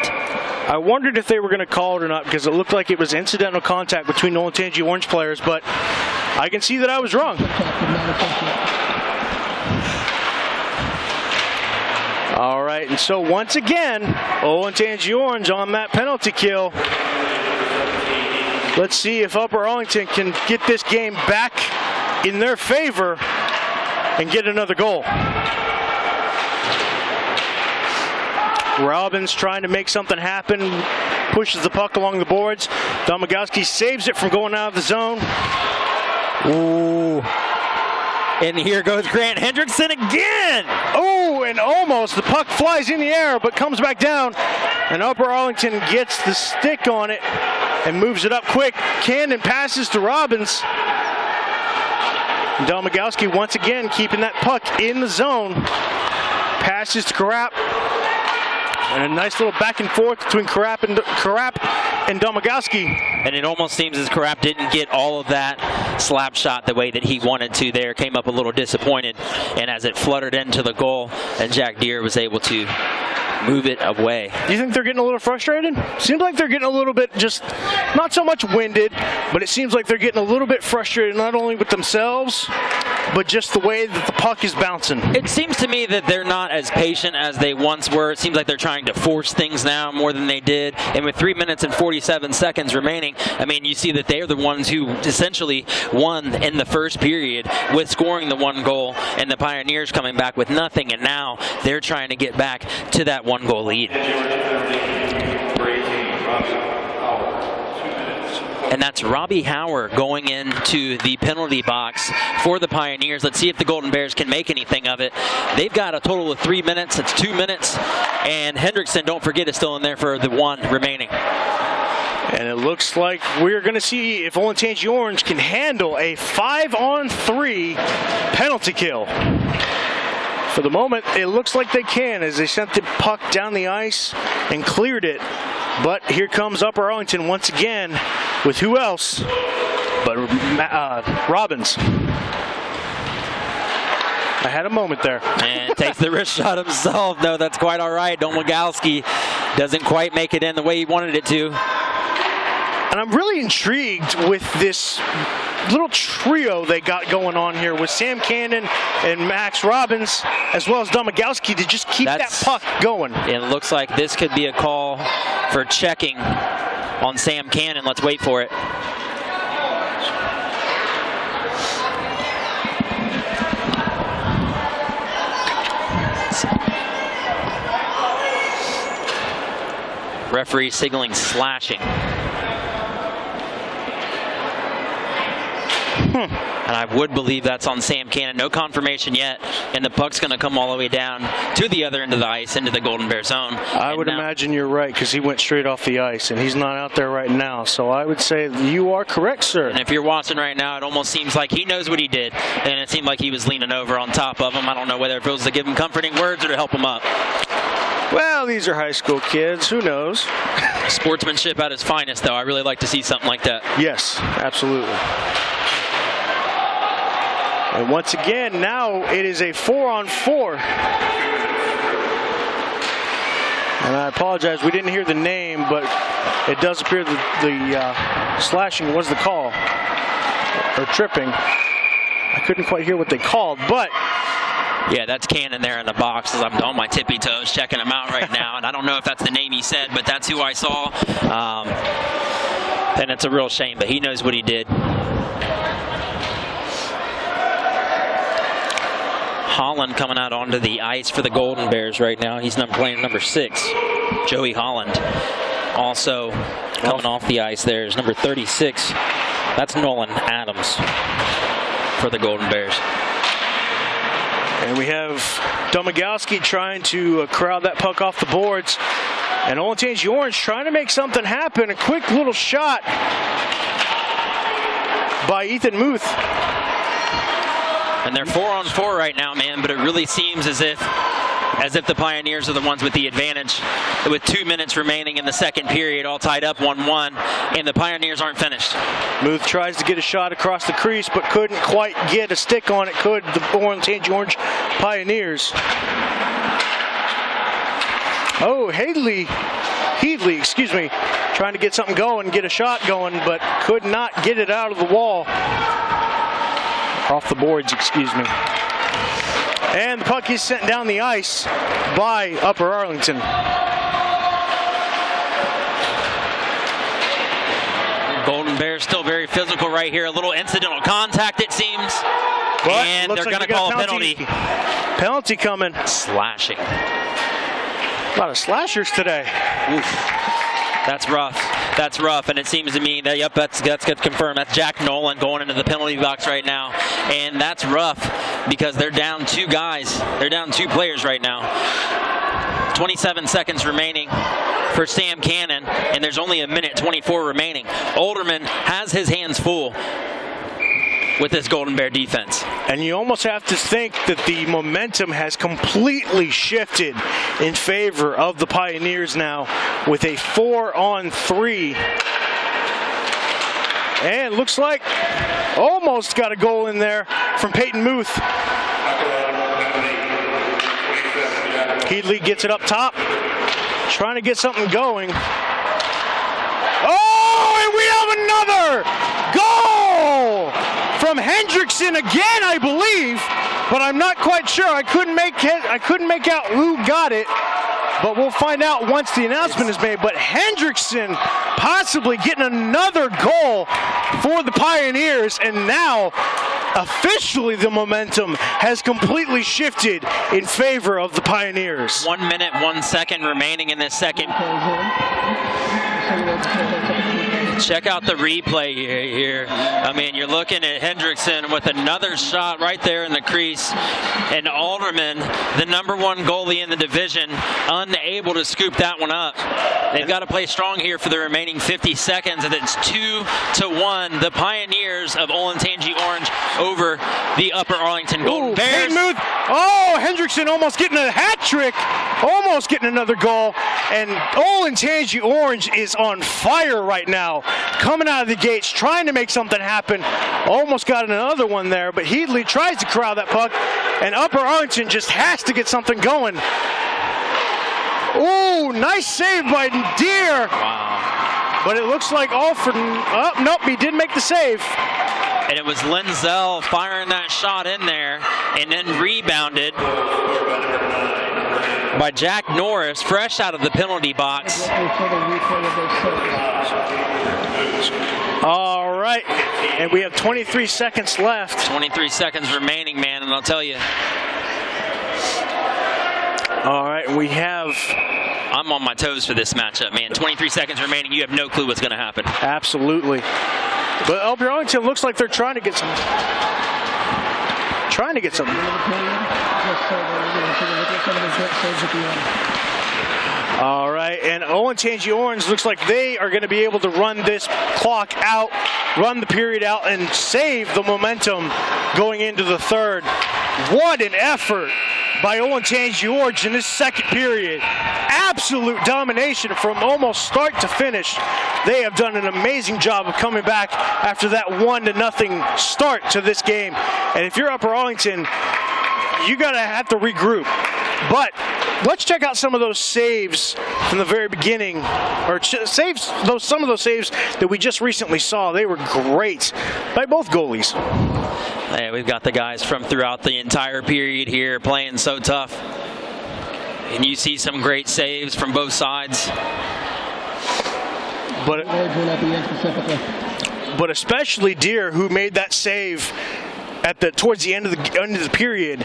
I wondered if they were going to call it or not because it looked like it was incidental contact between Olentangy Orange players, but I can see that I was wrong. All right, and so once again, Olentangy Orange on that penalty kill. Let's see if Upper Arlington can get this game back in their favor and get another goal. Robbins trying to make something happen, pushes the puck along the boards. Domagowski saves it from going out of the zone. Ooh. And here goes Grant Hendrickson again. Oh, and almost the puck flies in the air but comes back down. And Upper Arlington gets the stick on it and moves it up quick. Cannon passes to Robbins. Domagowski once again keeping that puck in the zone. Passes to Karap. And a nice little back and forth between Karap and Domagowski. And it almost seems as Karap didn't get all of that slap shot the way that he wanted to there. Came up a little disappointed. And as it fluttered into the goal, and Jack Deere was able to move it away. Do you think they're getting a little frustrated? Seems like they're getting a little bit just, not so much winded, but it seems like they're getting a little bit frustrated, not only with themselves, but just the way that the puck is bouncing. It seems to me that they're not as patient as they once were. It seems like they're trying to force things now more than they did. And with 3 minutes and 47 seconds remaining, I mean, you see that they're the ones who essentially won in the first period with scoring the 1 goal, and the Pioneers coming back with nothing. And now they're trying to get back to that 1-goal lead. And that's Robbie Hauer going into the penalty box for the Pioneers. Let's see if the Golden Bears can make anything of it. They've got a total of 3 minutes. It's 2 minutes. And Hendrickson, don't forget, is still in there for the 1 remaining. And it looks like we're going to see if Olentangy Orange can handle a 5-on-3 penalty kill. For the moment, it looks like they can as they sent the puck down the ice and cleared it. But here comes Upper Arlington once again with who else but Robbins. I had a moment there. And takes the wrist shot himself. No, that's quite all right. Domagowski doesn't quite make it in the way he wanted it to. And I'm really intrigued with this little trio they got going on here with Sam Cannon and Max Robbins, as well as Domagowski, to just keep that puck going. It looks like this could be a call for checking on Sam Cannon. Let's wait for it. Referee signaling slashing. And I would believe that's on Sam Cannon. No confirmation yet, and the puck's going to come all the way down to the other end of the ice, into the Golden Bear zone. I would imagine you're right, because he went straight off the ice, and he's not out there right now. So I would say you are correct, sir. And if you're watching right now, it almost seems like he knows what he did, and it seemed like he was leaning over on top of him. I don't know whether it was to give him comforting words or to help him up. Well, these are high school kids. Who knows? Sportsmanship at its finest, though. I really like to see something like that. Yes, absolutely. And once again, now it is a 4-on-4. And I apologize, we didn't hear the name, but it does appear that the slashing was the call, or tripping. I couldn't quite hear what they called, but yeah, that's Cannon there in the box as I'm on my tippy toes checking him out right now. And I don't know if that's the name he said, but that's who I saw. And it's a real shame, but he knows what he did. Holland coming out onto the ice for the Golden Bears right now. He's playing number 6, Joey Holland. Also coming off the ice there is number 36. That's Nolan Adams for the Golden Bears. And we have Domagowski trying to crowd that puck off the boards. And Olentangy Orange trying to make something happen. A quick little shot by Ethan Muth. And they're 4-on-4 right now, man, but it really seems as if the Pioneers are the ones with the advantage, with 2 minutes remaining in the second period, all tied up 1-1, and the Pioneers aren't finished. Muth tries to get a shot across the crease, but couldn't quite get a stick on it, could the Olentangy Orange Pioneers. Oh, Headley, trying to get something going, get a shot going, but could not get it out of the wall. Off the boards, excuse me. And the puck is sent down the ice by Upper Arlington. Golden Bears still very physical right here. A little incidental contact, it seems. But and they're going to call a penalty. Penalty coming. Slashing. A lot of slashers today. Oof. That's rough. That's rough, and it seems to me that, yep, that's confirmed. That's Jack Nolan going into the penalty box right now, and that's rough because they're down 2 guys. They're down 2 players right now. 27 seconds remaining for Sam Cannon, and there's only 1:24 remaining. Olderman has his hands full with this Golden Bear defense. And you almost have to think that the momentum has completely shifted in favor of the Pioneers now with a 4-on-3. And looks like almost got a goal in there from Peyton Muth. Headley gets it up top, trying to get something going. Oh, and we have another goal from Hendrickson again, I believe, but I'm not quite sure. I couldn't make out who got it, but we'll find out once the announcement is made. But Hendrickson possibly getting another goal for the Pioneers, and now officially the momentum has completely shifted in favor of the Pioneers. 1 minute, 1 second remaining in this second. Check out the replay here. I mean, you're looking at Hendrickson with another shot right there in the crease. And Alderman, the #1 goalie in the division, unable to scoop that one up. They've got to play strong here for the remaining 50 seconds, and it's 2-1. The Pioneers of Olentangy Orange over the Upper Arlington Golden Bears. Hendrickson almost getting a hat trick, almost getting another goal. And Olentangy Orange is on fire right now. Coming out of the gates, trying to make something happen. Almost got another one there, but Headley tries to corral that puck, and Upper Arlington just has to get something going. Ooh, nice save by Deere. Wow. But it looks like Alford, nope, he did make the save. And it was Lenzel firing that shot in there, and then rebounded by Jack Norris, fresh out of the penalty box. All right, and we have 23 seconds left. 23 seconds remaining, man, and I'll tell you. All right, we have... I'm on my toes for this matchup, man. 23 seconds remaining, you have no clue what's going to happen. Absolutely. But Upper Arlington looks like they're trying to get some... All right, and Olentangy Orange looks like they are going to be able to run this clock out, run the period out, and save the momentum going into the third. What an effort by Olentangy Orange in this second period. Absolute domination from almost start to finish. They have done an amazing job of coming back after that 1-0 start to this game. And if you're Upper Arlington, you gotta have to regroup. But let's check out some of those saves from the very beginning, or some of those saves that we just recently saw. They were great by both goalies. Hey, we've got the guys from throughout the entire period here playing so tough. And you see some great saves from both sides. But especially Deere, who made that save towards the end of the period.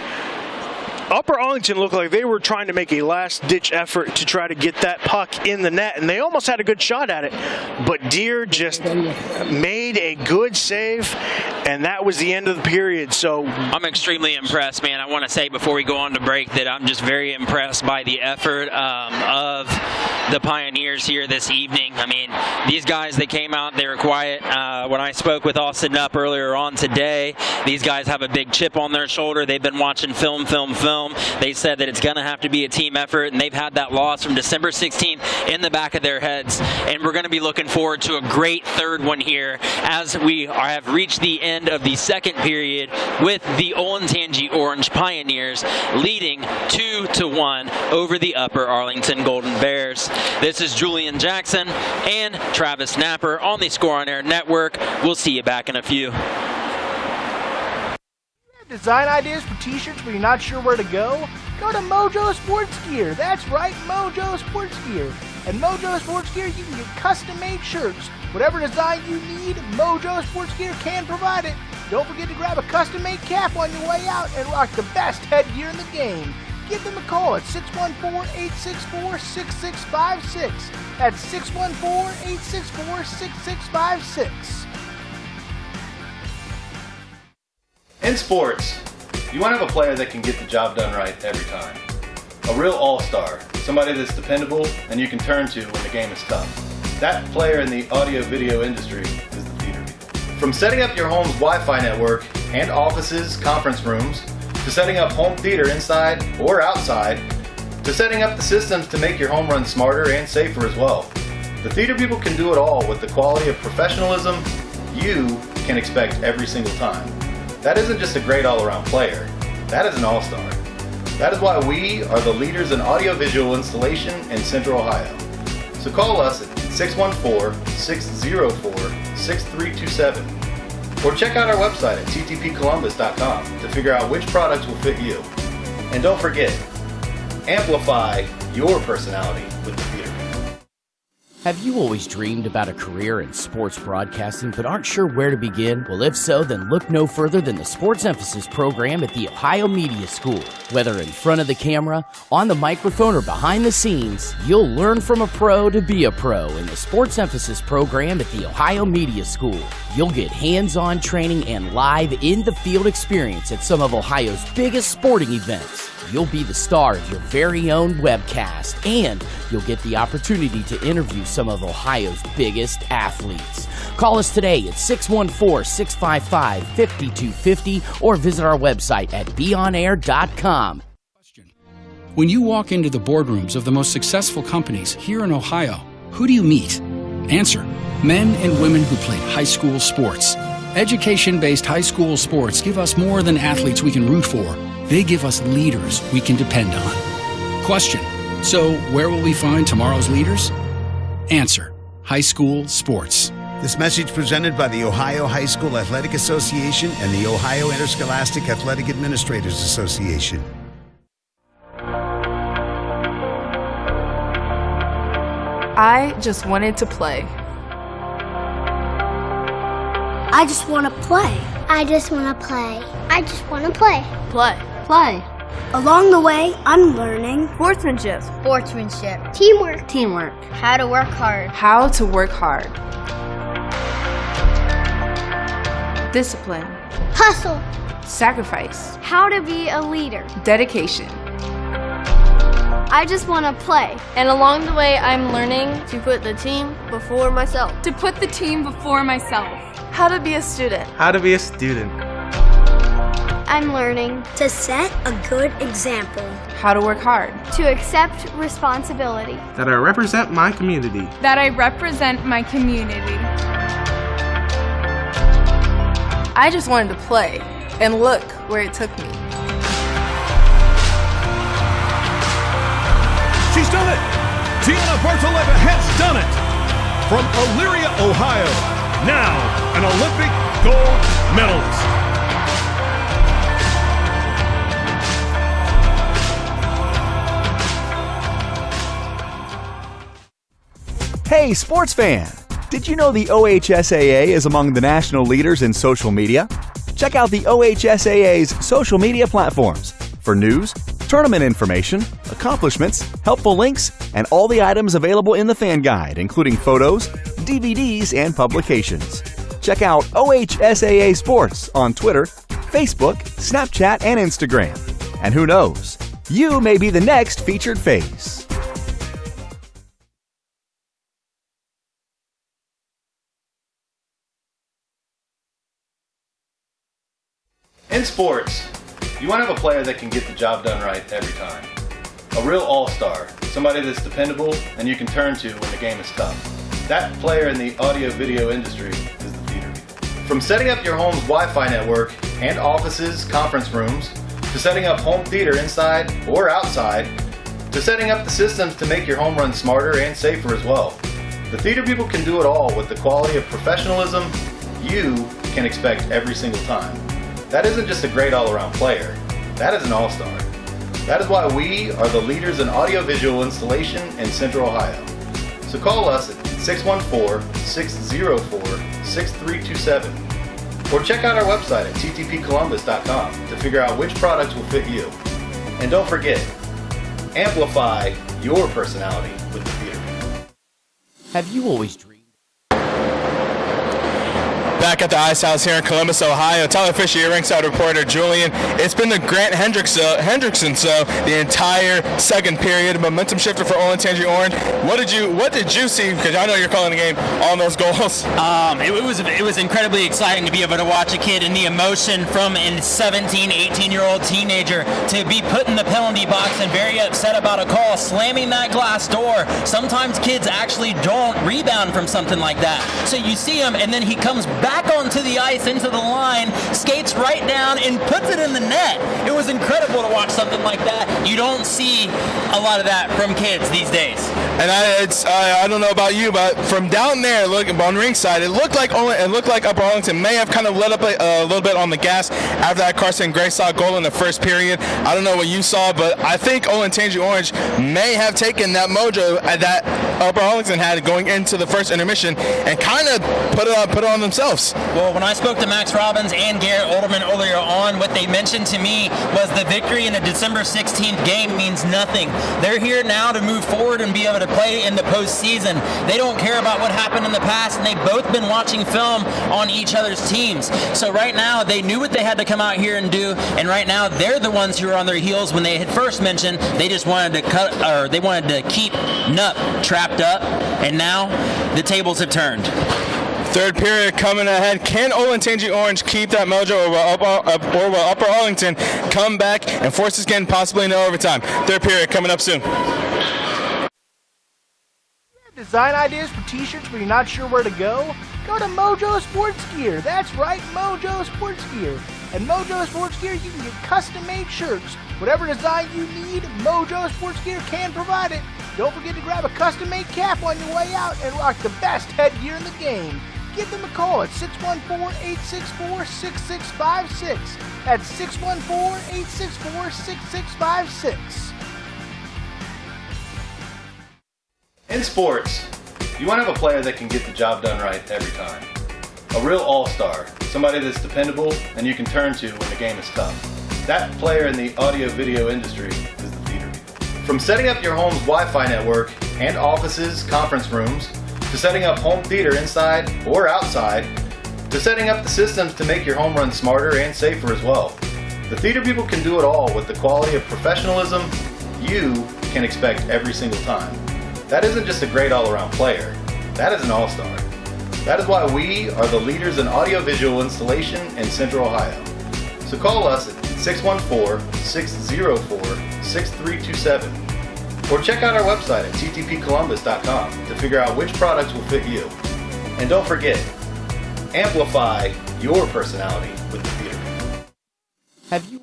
Upper Arlington looked like they were trying to make a last-ditch effort to try to get that puck in the net, and they almost had a good shot at it. But Deere just made a good save, and that was the end of the period. So I'm extremely impressed, man. I want to say before we go on to break that I'm just very impressed by the effort of the Pioneers here this evening. I mean, these guys, they came out, they were quiet. When I spoke with Austin Knupp earlier on today, these guys have a big chip on their shoulder. They've been watching film. They said that it's going to have to be a team effort, and they've had that loss from December 16th in the back of their heads. And we're going to be looking forward to a great third one here as we have reached the end of the second period with the Olentangy Orange Pioneers leading 2-1 over the Upper Arlington Golden Bears. This is Julian Jackson and Travis Napper on the Score on Air Network. We'll see you back in a few. Design ideas for t-shirts but you're not sure where to go? Go to Mojo Sports Gear. That's right, Mojo Sports Gear. At Mojo Sports Gear, you can get custom-made shirts. Whatever design you need, Mojo Sports Gear can provide it. Don't forget to grab a custom-made cap on your way out and rock the best headgear in the game. Give them a call at 614-864-6656. That's 614-864-6656. In sports, you want to have a player that can get the job done right every time. A real all-star, somebody that's dependable and you can turn to when the game is tough. That player in the audio-video industry is the theater people. From setting up your home's Wi-Fi network and offices, conference rooms, to setting up home theater inside or outside, to setting up the systems to make your home run smarter and safer as well. The theater people can do it all with the quality of professionalism you can expect every single time. That isn't just a great all-around player, that is an all-star. That is why we are the leaders in audiovisual installation in Central Ohio. So call us at 614-604-6327. Or check out our website at ttpcolumbus.com to figure out which products will fit you. And don't forget, amplify your personality with the theater. Have you always dreamed about a career in sports broadcasting but aren't sure where to begin? Well, if so, then look no further than the Sports Emphasis program at the Ohio Media School. Whether in front of the camera, on the microphone, or behind the scenes, you'll learn from a pro to be a pro in the Sports Emphasis program at the Ohio Media School. You'll get hands-on training and live in-the-field experience at some of Ohio's biggest sporting events. You'll be the star of your very own webcast, and you'll get the opportunity to interview some of Ohio's biggest athletes. Call us today at 614-655-5250 or visit our website at beonair.com. When you walk into the boardrooms of the most successful companies here in Ohio, who do you meet? Answer: men and women who played high school sports. Education-based high school sports give us more than athletes we can root for. They give us leaders we can depend on. Question: so where will we find tomorrow's leaders? Answer: high school sports. This message presented by the Ohio High School Athletic Association and the Ohio Interscholastic Athletic Administrators Association. I just wanted to play. I just want to play. I just want to play. I just want to play. Play. Play. Along the way, I'm learning Sportsmanship. teamwork, How to work hard. How to work hard. Discipline. hustle, Sacrifice. How to be a leader. Dedication. I just want to play. And along the way, I'm learning to put the team before myself. To put the team before myself. How to be a student. How to be a student. I'm learning to set a good example, How to work hard. to accept responsibility. That I represent my community. That I represent my community. I just wanted to play, and look where it took me. She's done it! Tiana Bartoletta has done it! From Elyria, Ohio, now an Olympic gold medalist. Hey, sports fan! Did you know the OHSAA is among the national leaders in social media? Check out the OHSAA's social media platforms for news, tournament information, accomplishments, helpful links, and all the items available in the fan guide, including photos, DVDs, and publications. Check out OHSAA Sports on Twitter, Facebook, Snapchat, and Instagram. And who knows, you may be the next featured face. In sports, you want to have a player that can get the job done right every time. A real all-star, somebody that's dependable and you can turn to when the game is tough. That player in the audio-video industry is the theater people. From setting up your home's Wi-Fi network and offices, conference rooms, to setting up home theater inside or outside, to setting up the systems to make your home run smarter and safer as well. The theater people can do it all with the quality of professionalism you can expect every single time. That isn't just a great all-around player, that is an all-star. That is why we are the leaders in audiovisual installation in Central Ohio. So call us at 614-604-6327 or check out our website at ttpcolumbus.com to figure out which products will fit you. And don't forget, amplify your personality with the theater. Have you always dreamed? Back at the Ice Haus here in Columbus, Ohio. Tyler Fisher, your ringside reporter, Julian. It's been the Grant Hendrickson show the entire second period. Momentum shifter for Olentangy Orange. What did you see? Because I know you're calling the game on those goals. It was incredibly exciting to be able to watch a kid and the emotion from a 17, 18-year-old teenager to be put in the penalty box and very upset about a call, slamming that glass door. Sometimes kids actually don't rebound from something like that. So you see him, and then he comes back back onto the ice, into the line, skates right down, and puts it in the net. It was incredible to watch something like that. You don't see a lot of that from kids these days. And I don't know about you, but from down there, looking on ringside, it looked like Upper Arlington may have kind of let up a little bit on the gas after that Carson Gray saw goal in the first period. I don't know what you saw, but I think Olentangy Orange may have taken that mojo that Upper Arlington had going into the first intermission and kind of put it on themselves. Well, when I spoke to Max Robbins and Garrett Olderman earlier on, what they mentioned to me was the victory in a December 16th game means nothing. They're here now to move forward and be able to play in the postseason. They don't care about what happened in the past, and they've both been watching film on each other's teams. So right now, they knew what they had to come out here and do, and right now they're the ones who are on their heels. When they had first mentioned they just wanted to keep Nup trapped up, and now the tables have turned. Third period coming ahead. Can Olentangy Orange keep that mojo, or will Upper Arlington come back and force this game possibly into overtime? Third period coming up soon. Design ideas for t-shirts where you're not sure where to go? Go to Mojo Sports Gear. That's right, Mojo Sports Gear. At Mojo Sports Gear, you can get custom-made shirts. Whatever design you need, Mojo Sports Gear can provide it. Don't forget to grab a custom-made cap on your way out and rock the best headgear in the game. Give them a call at 614-864-6656. That's 614-864-6656. In sports, you want to have a player that can get the job done right every time. A real all-star, somebody that's dependable and you can turn to when the game is tough. That player in the audio-video industry is the theater people. From setting up your home's Wi-Fi network and offices, conference rooms, to setting up home theater inside or outside, to setting up the systems to make your home run smarter and safer as well. The theater people can do it all with the quality of professionalism you can expect every single time. That isn't just a great all-around player, that is an all-star. That is why we are the leaders in audiovisual installation in Central Ohio. So call us at 614-604-6327 or check out our website at ttpcolumbus.com to figure out which products will fit you. And don't forget, amplify your personality with the theater. Have you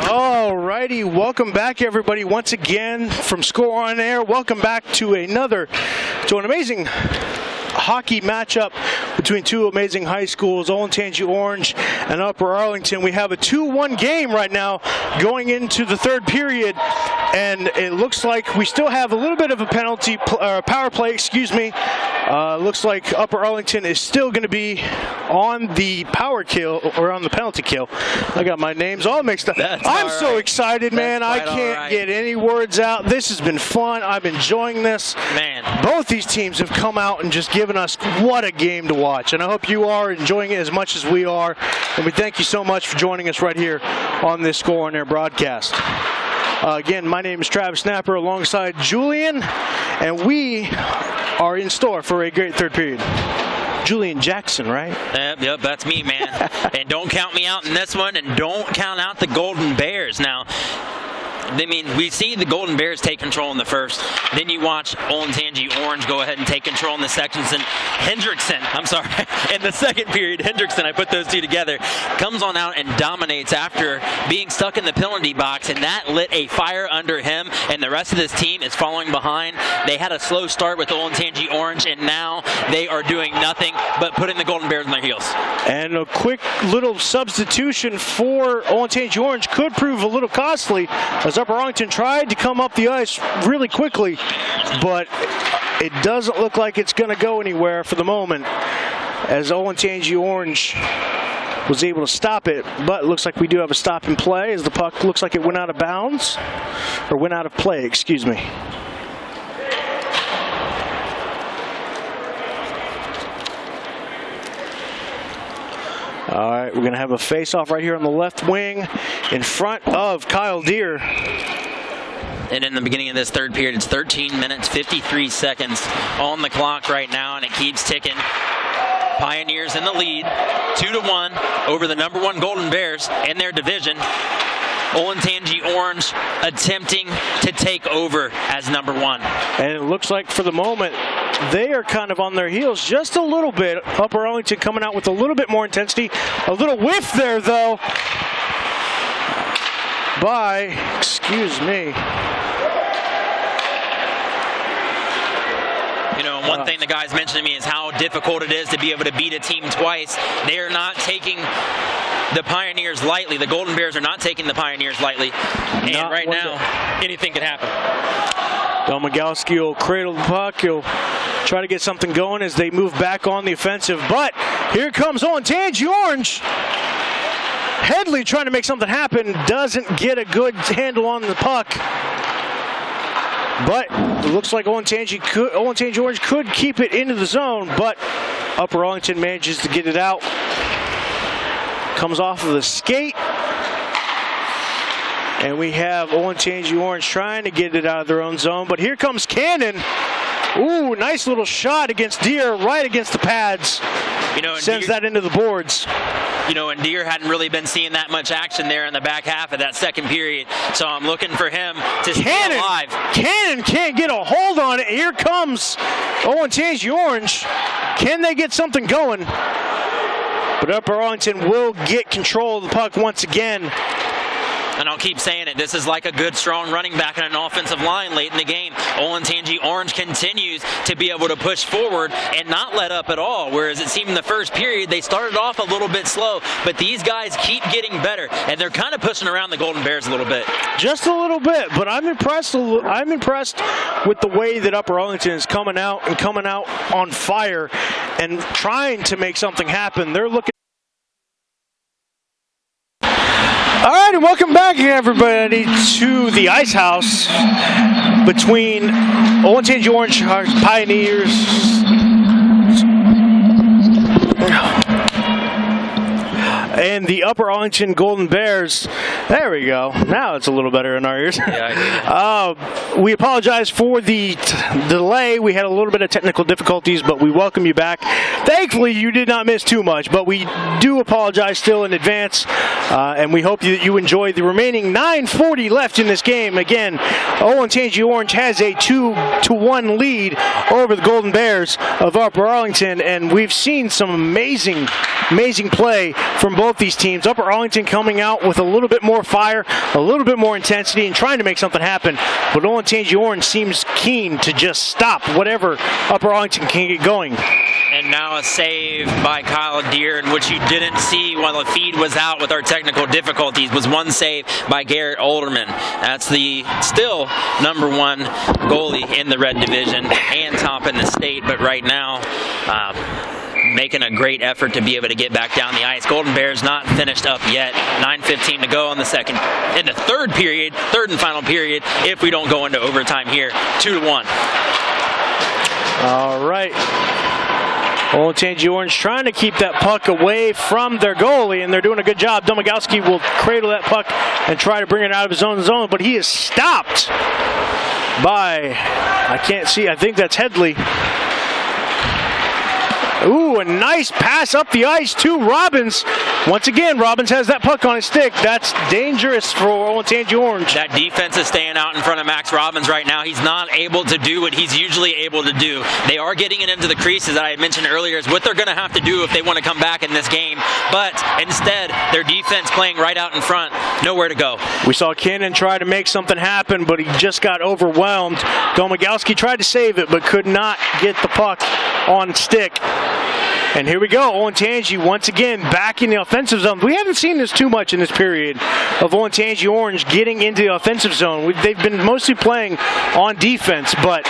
Alrighty, welcome back everybody once again from Score on Air. Welcome back to an amazing hockey matchup between two amazing high schools, Olentangy Orange and Upper Arlington. We have a 2-1 game right now going into the third period, and it looks like we still have a little bit of a power play, looks like Upper Arlington is still going to be on the power kill or on the penalty kill. I got my names all mixed up. I'm so excited, man. I can't get any words out. This has been fun. I'm enjoying this. Man. Both these teams have come out and just given us what a game to watch. And I hope you are enjoying it as much as we are. And we thank you so much for joining us right here on this Score on Air broadcast. Again, my name is Travis Snapper alongside Julian, and we are in store for a great third period. Julian Jackson, right? Yep, that's me, man. And don't count me out in this one, and don't count out the Golden Bears. Now, I mean, we see the Golden Bears take control in the first. Then you watch Olentangy Orange go ahead and take control in the second. And in the second period, Hendrickson, I put those two together, comes on out and dominates after being stuck in the penalty box, and that lit a fire under him, and the rest of this team is following behind. They had a slow start with Olentangy Orange, and now they are doing nothing but putting the Golden Bears on their heels. And a quick little substitution for Olentangy Orange could prove a little costly, as Upper Arlington tried to come up the ice really quickly, but it doesn't look like it's going to go anywhere for the moment, as Olentangy Orange was able to stop it. But it looks like we do have a stop in play, as the puck looks like it went out of bounds, or went out of play, excuse me. All right, we're going to have a face-off right here on the left wing in front of Kyle Deere. And in the beginning of this third period, it's 13 minutes, 53 seconds on the clock right now, and it keeps ticking. Pioneers in the lead, 2-1 over the number 1 Golden Bears in their division. Olentangy Orange attempting to take over as number 1. And it looks like for the moment, they are kind of on their heels just a little bit. Upper Arlington coming out with a little bit more intensity. A little whiff there, though, by, excuse me. You know, one thing the guys mentioned to me is how difficult it is to be able to beat a team twice. They are not taking the Pioneers lightly. The Golden Bears are not taking the Pioneers lightly. And Not right one now, anything could happen. Domagalski will cradle the puck. He'll try to get something going as they move back on the offensive. But here comes Olentangy Orange. Headley trying to make something happen. Doesn't get a good handle on the puck. But it looks like Olentangy Orange could keep it into the zone, but Upper Arlington manages to get it out. Comes off of the skate. And we have Olentangy Orange trying to get it out of their own zone, but here comes Cannon. Ooh, nice little shot against Deere, right against the pads. You know, and sends that into the boards. You know, and Deere hadn't really been seeing that much action there in the back half of that second period. So I'm looking for him to stay alive. Cannon can't get a hold on it. Here comes Olentangy Orange. Can they get something going? But Upper Arlington will get control of the puck once again. And I'll keep saying it, this is like a good, strong running back in an offensive line late in the game. Olentangy Orange continues to be able to push forward and not let up at all, whereas it seemed in the first period they started off a little bit slow, but these guys keep getting better, and they're kind of pushing around the Golden Bears a little bit. Just a little bit, but I'm impressed with the way that Upper Arlington is coming out on fire and trying to make something happen. They're looking. All right, and welcome back, everybody, to the Ice Haus between Olentangy Orange Pioneers and the Upper Arlington Golden Bears. There we go. Now it's a little better in our ears. Yeah, we apologize for the delay. We had a little bit of technical difficulties, but we welcome you back. Thankfully, you did not miss too much, but we do apologize still in advance, and we hope that you enjoy the remaining 9:40 left in this game. Again, Olentangy Orange has a 2-1 lead over the Golden Bears of Upper Arlington, and we've seen some amazing play from both these teams. Upper Arlington coming out with a little bit more fire, a little bit more intensity, and trying to make something happen. But Olentangy Orange seems keen to just stop whatever Upper Arlington can get going. And now a save by Kyle Deere, in which you didn't see while the feed was out with our technical difficulties, was one save by Garrett Olderman. That's the still number 1 goalie in the red division and top in the state, but right now making a great effort to be able to get back down the ice. Golden Bears not finished up yet. 9:15 to go in the third and final period, if we don't go into overtime here. 2-1. All right. Olentangy Orange trying to keep that puck away from their goalie, and they're doing a good job. Domagowski will cradle that puck and try to bring it out of his own zone, but he is stopped by, I can't see, I think that's Headley. Ooh, a nice pass up the ice to Robbins. Once again, Robbins has that puck on his stick. That's dangerous for Olentangy Orange. That defense is staying out in front of Max Robbins right now. He's not able to do what he's usually able to do. They are getting it into the creases that I had mentioned earlier, is what they're going to have to do if they want to come back in this game. But instead, their defense playing right out in front, nowhere to go. We saw Cannon try to make something happen, but he just got overwhelmed. Domagowski tried to save it, but could not get the puck on stick. And here we go, Olentangy once again back in the offensive zone. We haven't seen this too much in this period of Olentangy Orange getting into the offensive zone. They've been mostly playing on defense, but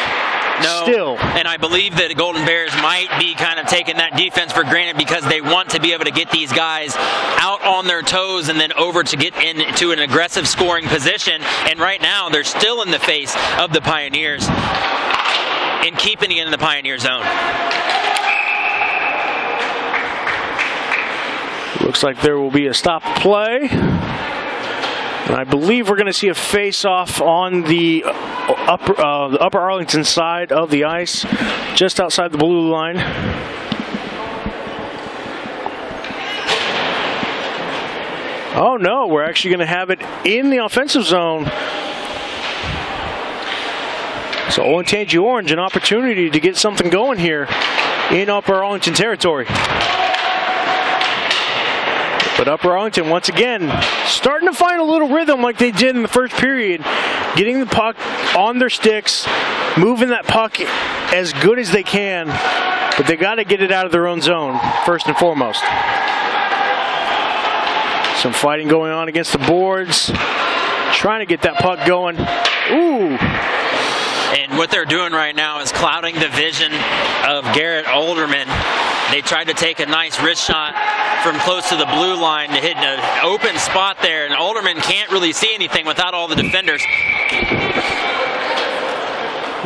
still. And I believe that the Golden Bears might be kind of taking that defense for granted because they want to be able to get these guys out on their toes and then over to get into an aggressive scoring position. And right now, they're still in the face of the Pioneers and keeping it in the Pioneer zone. Looks like there will be a stop play. And I believe we're going to see a face-off on the Upper Arlington side of the ice, just outside the blue line. Oh no, we're actually going to have it in the offensive zone. So Olentangy Orange, an opportunity to get something going here in Upper Arlington territory. But Upper Arlington, once again, starting to find a little rhythm like they did in the first period, getting the puck on their sticks, moving that puck as good as they can, but they got to get it out of their own zone, first and foremost. Some fighting going on against the boards, trying to get that puck going. Ooh! And what they're doing right now is clouding the vision of Garrett Olderman. They tried to take a nice wrist shot from close to the blue line to hit an open spot there, and Olderman can't really see anything without all the defenders.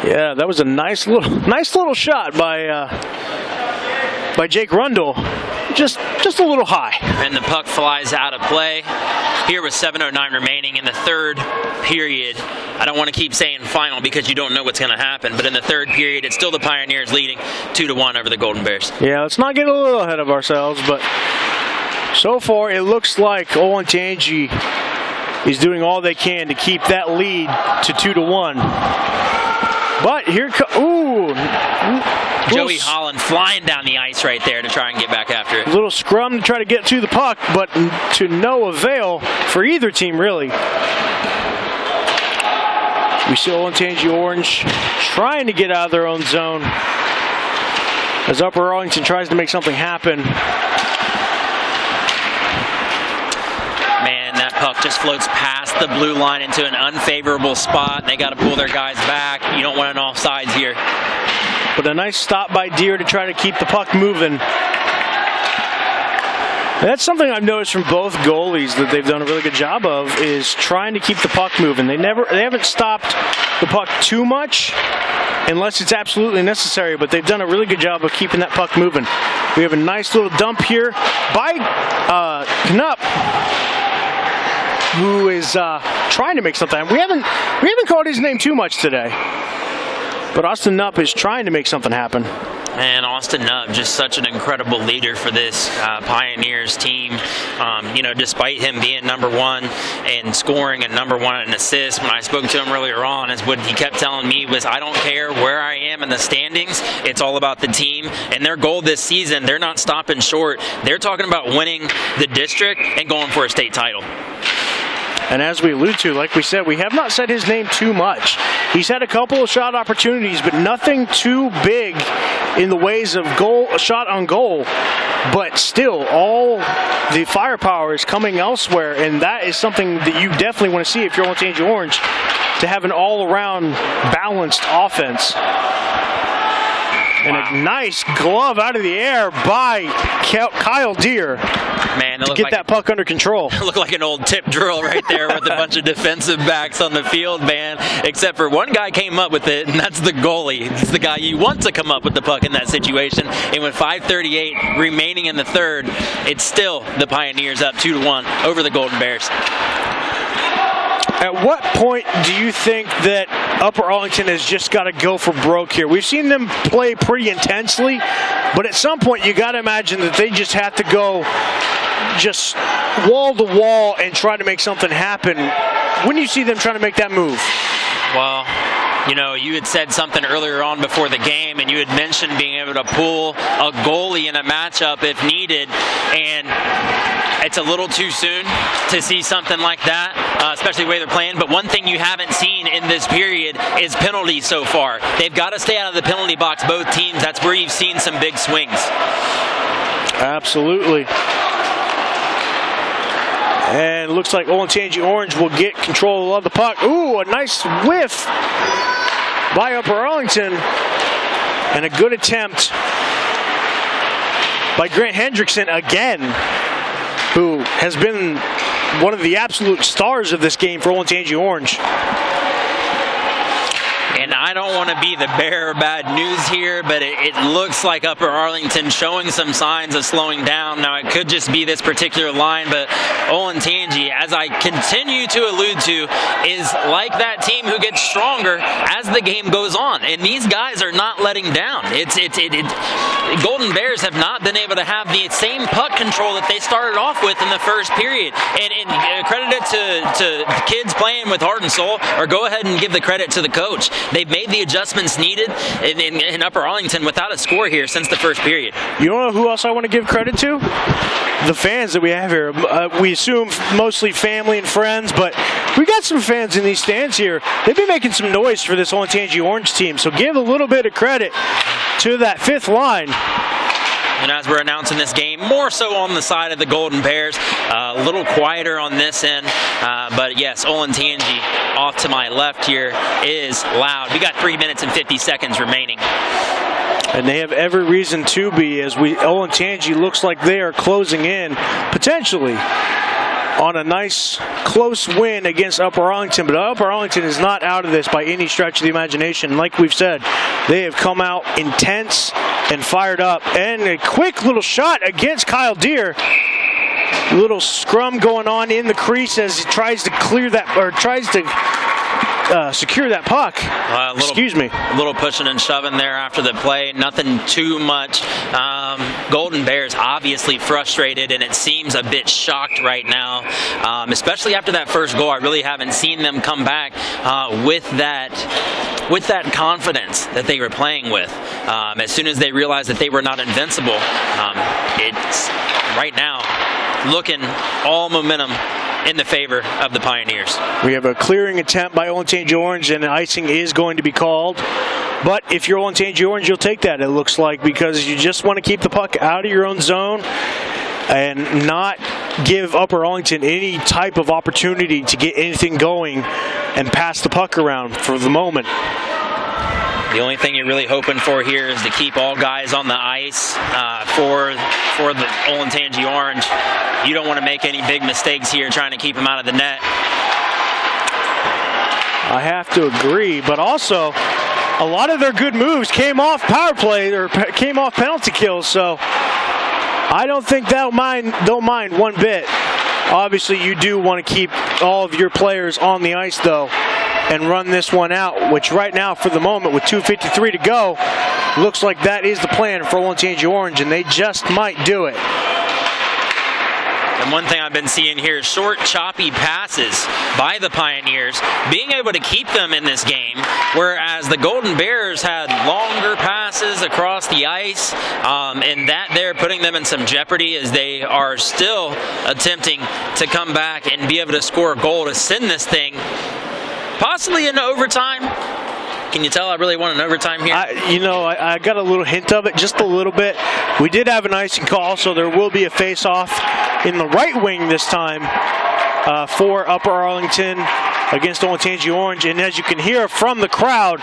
Yeah, that was a nice little shot by Jake Rundle. Just a little high. And the puck flies out of play. Here with 7:09 remaining in the third period. I don't want to keep saying final because you don't know what's going to happen, but in the third period, it's still the Pioneers leading 2-1 over the Golden Bears. Yeah, let's not get a little ahead of ourselves, but so far it looks like Olentangy is doing all they can to keep that lead to 2-1. But here Joey Holland flying down the ice right there to try and get back after it. A little scrum to try to get to the puck, but to no avail for either team, really. We see Olentangy Orange trying to get out of their own zone as Upper Arlington tries to make something happen. Man, that puck just floats past the blue line into an unfavorable spot. They got to pull their guys back. You don't want an offsides here. But a nice stop by Deere to try to keep the puck moving. And that's something I've noticed from both goalies that they've done a really good job of, is trying to keep the puck moving. They haven't stopped the puck too much unless it's absolutely necessary, but they've done a really good job of keeping that puck moving. We have a nice little dump here by Knupp, who is trying to make something happen. We haven't called his name too much today, but Austin Knupp is trying to make something happen. And Austin Knupp, just such an incredible leader for this Pioneers team. Despite him being number one and scoring and number one in assists, when I spoke to him earlier on, is what he kept telling me was, I don't care where I am in the standings, it's all about the team. And their goal this season, they're not stopping short. They're talking about winning the district and going for a state title. And as we allude to, like we said, we have not said his name too much. He's had a couple of shot opportunities, but nothing too big in the ways of a shot on goal. But still, all the firepower is coming elsewhere, and that is something that you definitely want to see if you're Olentangy Orange, to have an all-around balanced offense. And a nice glove out of the air by Kyle Deere. Man, to get that puck under control. It looked like an old tip drill right there with a bunch of defensive backs on the field, man. Except for one guy came up with it, and that's the goalie. It's the guy you want to come up with the puck in that situation. And with 5:38 remaining in the third, it's still the Pioneers up 2-1 over the Golden Bears. At what point do you think that Upper Arlington has just got to go for broke here? We've seen them play pretty intensely, but at some point you got to imagine that they just have to go just wall to wall and try to make something happen. When do you see them trying to make that move? Well, you had said something earlier on before the game, and you had mentioned being able to pull a goalie in a matchup if needed, and it's a little too soon to see something like that, especially the way they're playing. But one thing you haven't seen in this period is penalties so far. They've got to stay out of the penalty box, both teams. That's where you've seen some big swings. Absolutely. And it looks like Olentangy Orange will get control of the puck. Ooh, a nice whiff by Upper Arlington. And a good attempt by Grant Hendrickson again, who has been one of the absolute stars of this game for Olentangy Orange. And I I don't want to be the bearer of bad news here, but it looks like Upper Arlington showing some signs of slowing down. Now, it could just be this particular line, but Olentangy, as I continue to allude to, is like that team who gets stronger as the game goes on. And these guys are not letting down. Golden Bears have not been able to have the same puck control that they started off with in the first period. And credit it to kids playing with heart and soul, or go ahead and give the credit to the coach. They've made the adjustments needed in Upper Arlington without a score here since the first period. You know who else I want to give credit to? The fans that we have here. We assume mostly family and friends, but we got some fans in these stands here. They've been making some noise for this Olentangy Orange team, so give a little bit of credit to that fifth line. And as we're announcing this game, more so on the side of the Golden Bears, a little quieter on this end, but yes, Olentangy off to my left here is loud. We got 3 minutes and 50 seconds remaining. And they have every reason to be, as Olentangy looks like they are closing in, potentially, on a nice close win against Upper Arlington. But Upper Arlington is not out of this by any stretch of the imagination. Like we've said, they have come out intense and fired up. And a quick little shot against Kyle Deere. Little scrum going on in the crease as he tries to clear that, or tries to secure that puck. Excuse me. A little pushing and shoving there after the play. Nothing too much. Golden Bears obviously frustrated, and it seems a bit shocked right now, especially after that first goal. I really haven't seen them come back with that confidence that they were playing with. As soon as they realized that they were not invincible, it's right now looking all momentum in the favor of the Pioneers. We have a clearing attempt by Olentangy Orange, and icing is going to be called. But if you're Olentangy Orange, you'll take that, it looks like, because you just want to keep the puck out of your own zone and not give Upper Arlington any type of opportunity to get anything going and pass the puck around for the moment. The only thing you're really hoping for here is to keep all guys on the ice for the Olentangy Orange. You don't want to make any big mistakes here trying to keep them out of the net. I have to agree, but also a lot of their good moves came off power play or came off penalty kills, so I don't think don't mind one bit. Obviously, you do want to keep all of your players on the ice, though, and run this one out, which right now, for the moment, with 2:53 to go, looks like that is the plan for Olentangy Orange, and they just might do it. And one thing I've been seeing here is short, choppy passes by the Pioneers, being able to keep them in this game, whereas the Golden Bears had longer passes across the ice, and that they're putting them in some jeopardy as they are still attempting to come back and be able to score a goal to send this thing possibly into overtime. Can you tell I really want an overtime here? I got a little hint of it, just a little bit. We did have an icing call, so there will be a face-off in the right wing this time for Upper Arlington against Olentangy Orange. And as you can hear from the crowd,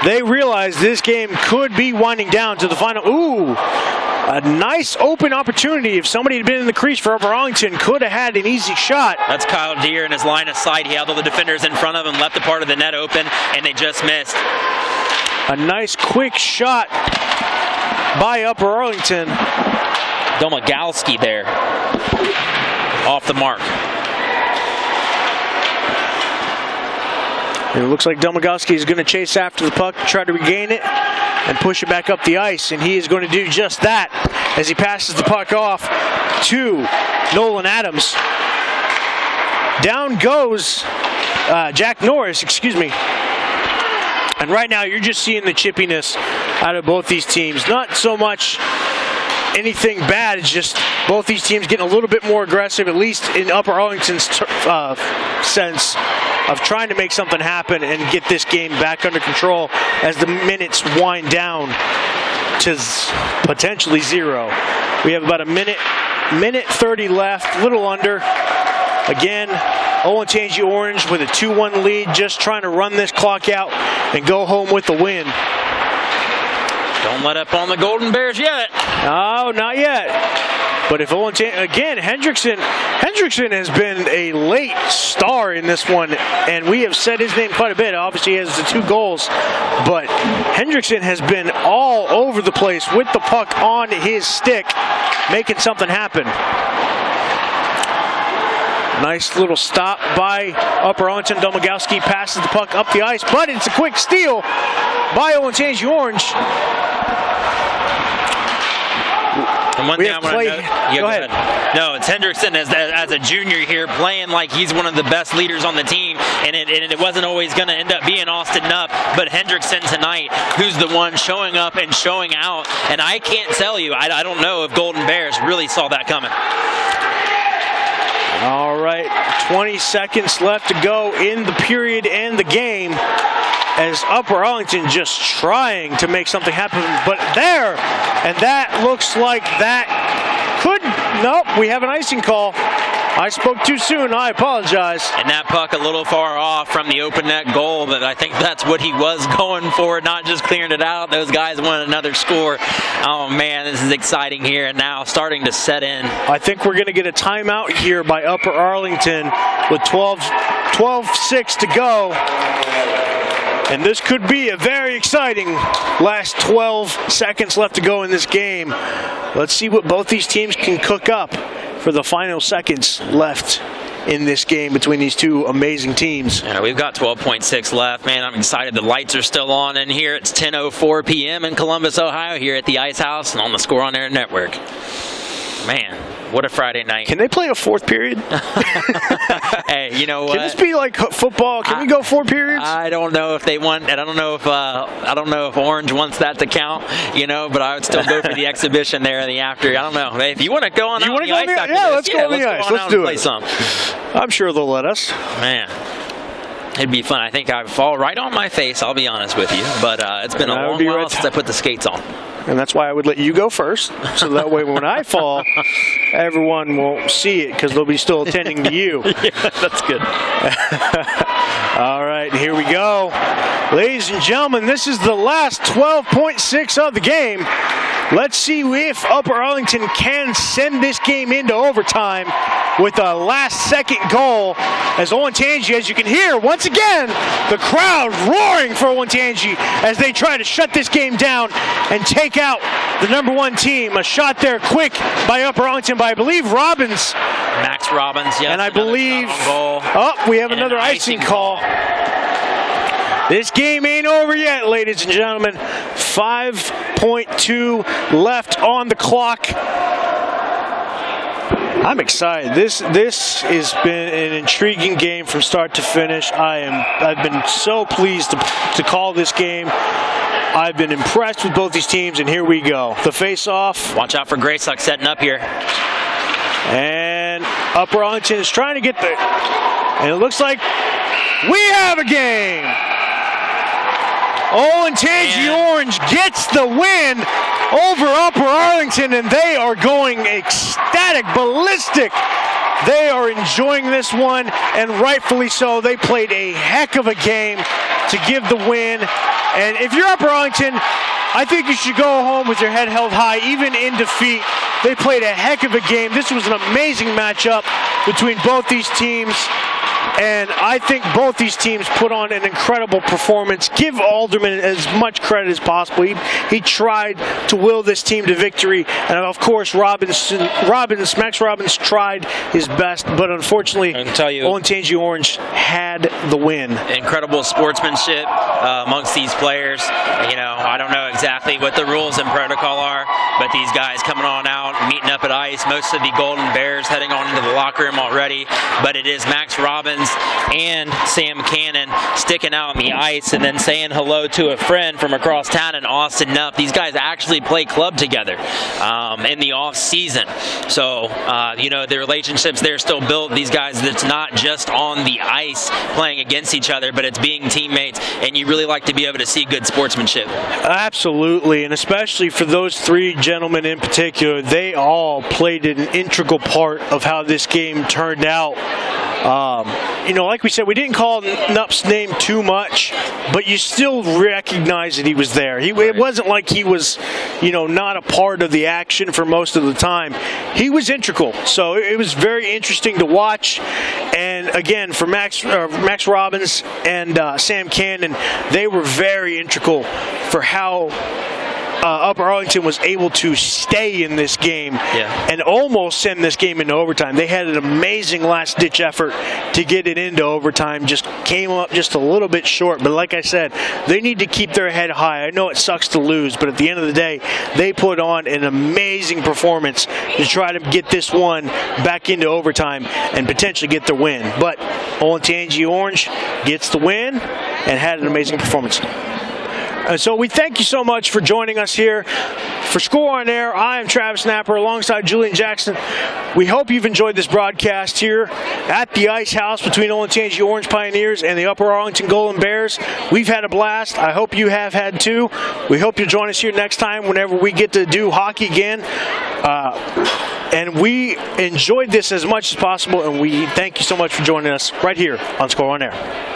they realize this game could be winding down to the final. Ooh, a nice open opportunity. If somebody had been in the crease for Upper Arlington, could have had an easy shot. That's Kyle Deere in his line of sight. He had all the defenders in front of him, left the part of the net open, and they just missed. A nice quick shot by Upper Arlington. Domagalski there, off the mark. It looks like Domagalski is going to chase after the puck, try to regain it, and push it back up the ice, and he is going to do just that as he passes the puck off to Nolan Adams. Down goes Jack Norris, excuse me. And right now you're just seeing the chippiness out of both these teams. Not so much anything bad, it's just both these teams getting a little bit more aggressive, at least in Upper Arlington's sense of trying to make something happen and get this game back under control as the minutes wind down to potentially 0. We have about a minute 30 left, little under. Again, Olentangy Orange with a 2-1 lead, just trying to run this clock out and go home with the win. Don't let up on the Golden Bears yet. No, not yet. But if Olentangy, again, Hendrickson Hendrickson has been a late star in this one, and we have said his name quite a bit. Obviously, he has the 2 goals, but Hendrickson has been all over the place with the puck on his stick, making something happen. Nice little stop by Upper Arlington. Domagowski passes the puck up the ice, but it's a quick steal by Olentangy Orange. And one thing I want to note, go ahead. No, it's Hendrickson as a junior here playing like he's one of the best leaders on the team, and it wasn't always going to end up being Austin Knupp, but Hendrickson tonight, who's the one showing up and showing out. And I can't tell you, I don't know if Golden Bears really saw that coming. All right, 20 seconds left to go in the period and the game, as Upper Arlington just trying to make something happen, but there, and that looks like that could, nope, we have an icing call. I spoke too soon, I apologize. And that puck a little far off from the open net goal, but I think that's what he was going for, not just clearing it out. Those guys wanted another score. Oh man, this is exciting here, and now starting to set in. I think we're gonna get a timeout here by Upper Arlington with 12-6 to go. And this could be a very exciting last 12 seconds left to go in this game. Let's see what both these teams can cook up for the final seconds left in this game between these two amazing teams. Yeah, we've got 12.6 left. Man, I'm excited. The lights are still on in here. It's 10:04 p.m. in Columbus, Ohio, here at the Ice Haus and on the Score on Air Network. Man, what a Friday night. Can they play a 4th period? Hey, you know what? Can this be like football? Can we go 4 periods? I don't know if they want, and I don't know if Orange wants that to count, you know, but I would still go for the exhibition there in the after. I don't know. If you want to go on out on the ice after yeah, this, let's go on the ice. Let's do it. Play some. I'm sure they'll let us. Man. It'd be fun. I think I'd fall right on my face, I'll be honest with you. But it's been a long while since I put the skates on. And that's why I would let you go first, so that way when I fall, everyone won't see it because they'll be still attending to you. Yeah, that's good. All right, here we go. Ladies and gentlemen, this is the last 12.6 of the game. Let's see if Upper Arlington can send this game into overtime with a last-second goal. As Olentangy, as you can hear, once again, the crowd roaring for Olentangy as they try to shut this game down and take out the #1 team. A shot there quick by Upper Arlington by, I believe, Robbins. Max Robbins, yes. And I believe, we have another icing call. This game ain't over yet, ladies and gentlemen. 5.2 left on the clock. I'm excited. This has been an intriguing game from start to finish. I've been so pleased to call this game. I've been impressed with both these teams, and here we go. The face-off. Watch out for Graysuck setting up here. And Upper Arlington is trying to get there. And it looks like we have a game. Olentangy Orange gets the win over Upper Arlington, and they are going ecstatic, ballistic. They are enjoying this one, and rightfully so. They played a heck of a game to give the win. And if you're Upper Arlington, I think you should go home with your head held high, even in defeat. They played a heck of a game. This was an amazing matchup between both these teams. And I think both these teams put on an incredible performance. Give Alderman as much credit as possible. He tried to will this team to victory. And of course, Max Robbins tried his best, but unfortunately, I can tell you, Olentangy Orange had the win. Incredible sportsmanship amongst these players. You know, I don't know exactly what the rules and protocol are, but these guys coming on out, meeting up at ice. Most of the Golden Bears heading on into the locker room already, but it is Max Robbins and Sam Cannon sticking out on the ice and then saying hello to a friend from across town in Austin Knupp. These guys actually play club together in the off season. So, you know, the relationships they're still built. These guys, it's not just on the ice playing against each other, but it's being teammates, and you really like to be able to see good sportsmanship. Absolutely, and especially for those three gentlemen in particular, they all played an integral part of how this game turned out. You know, like we said, we didn't call Knupp's name too much, but you still recognize that he was there. It wasn't like he was, you know, not a part of the action for most of the time. he was integral. So it was very interesting to watch. And again, for Max Robbins and Sam Cannon, they were very integral for how Upper Arlington was able to stay in this game and almost send this game into overtime. They had an amazing last-ditch effort to get it into overtime, just came up just a little bit short. But like I said, they need to keep their head high. I know it sucks to lose, but at the end of the day, they put on an amazing performance to try to get this one back into overtime and potentially get the win. But Olentangy Orange gets the win and had an amazing performance. So we thank you so much for joining us here for Score on Air. I am Travis Napper alongside Julian Jackson. We hope you've enjoyed this broadcast here at the Ice Haus between Olentangy Orange Pioneers and the Upper Arlington Golden Bears. We've had a blast. I hope you have had too. We hope you'll join us here next time whenever we get to do hockey again. And we enjoyed this as much as possible, and we thank you so much for joining us right here on Score on Air.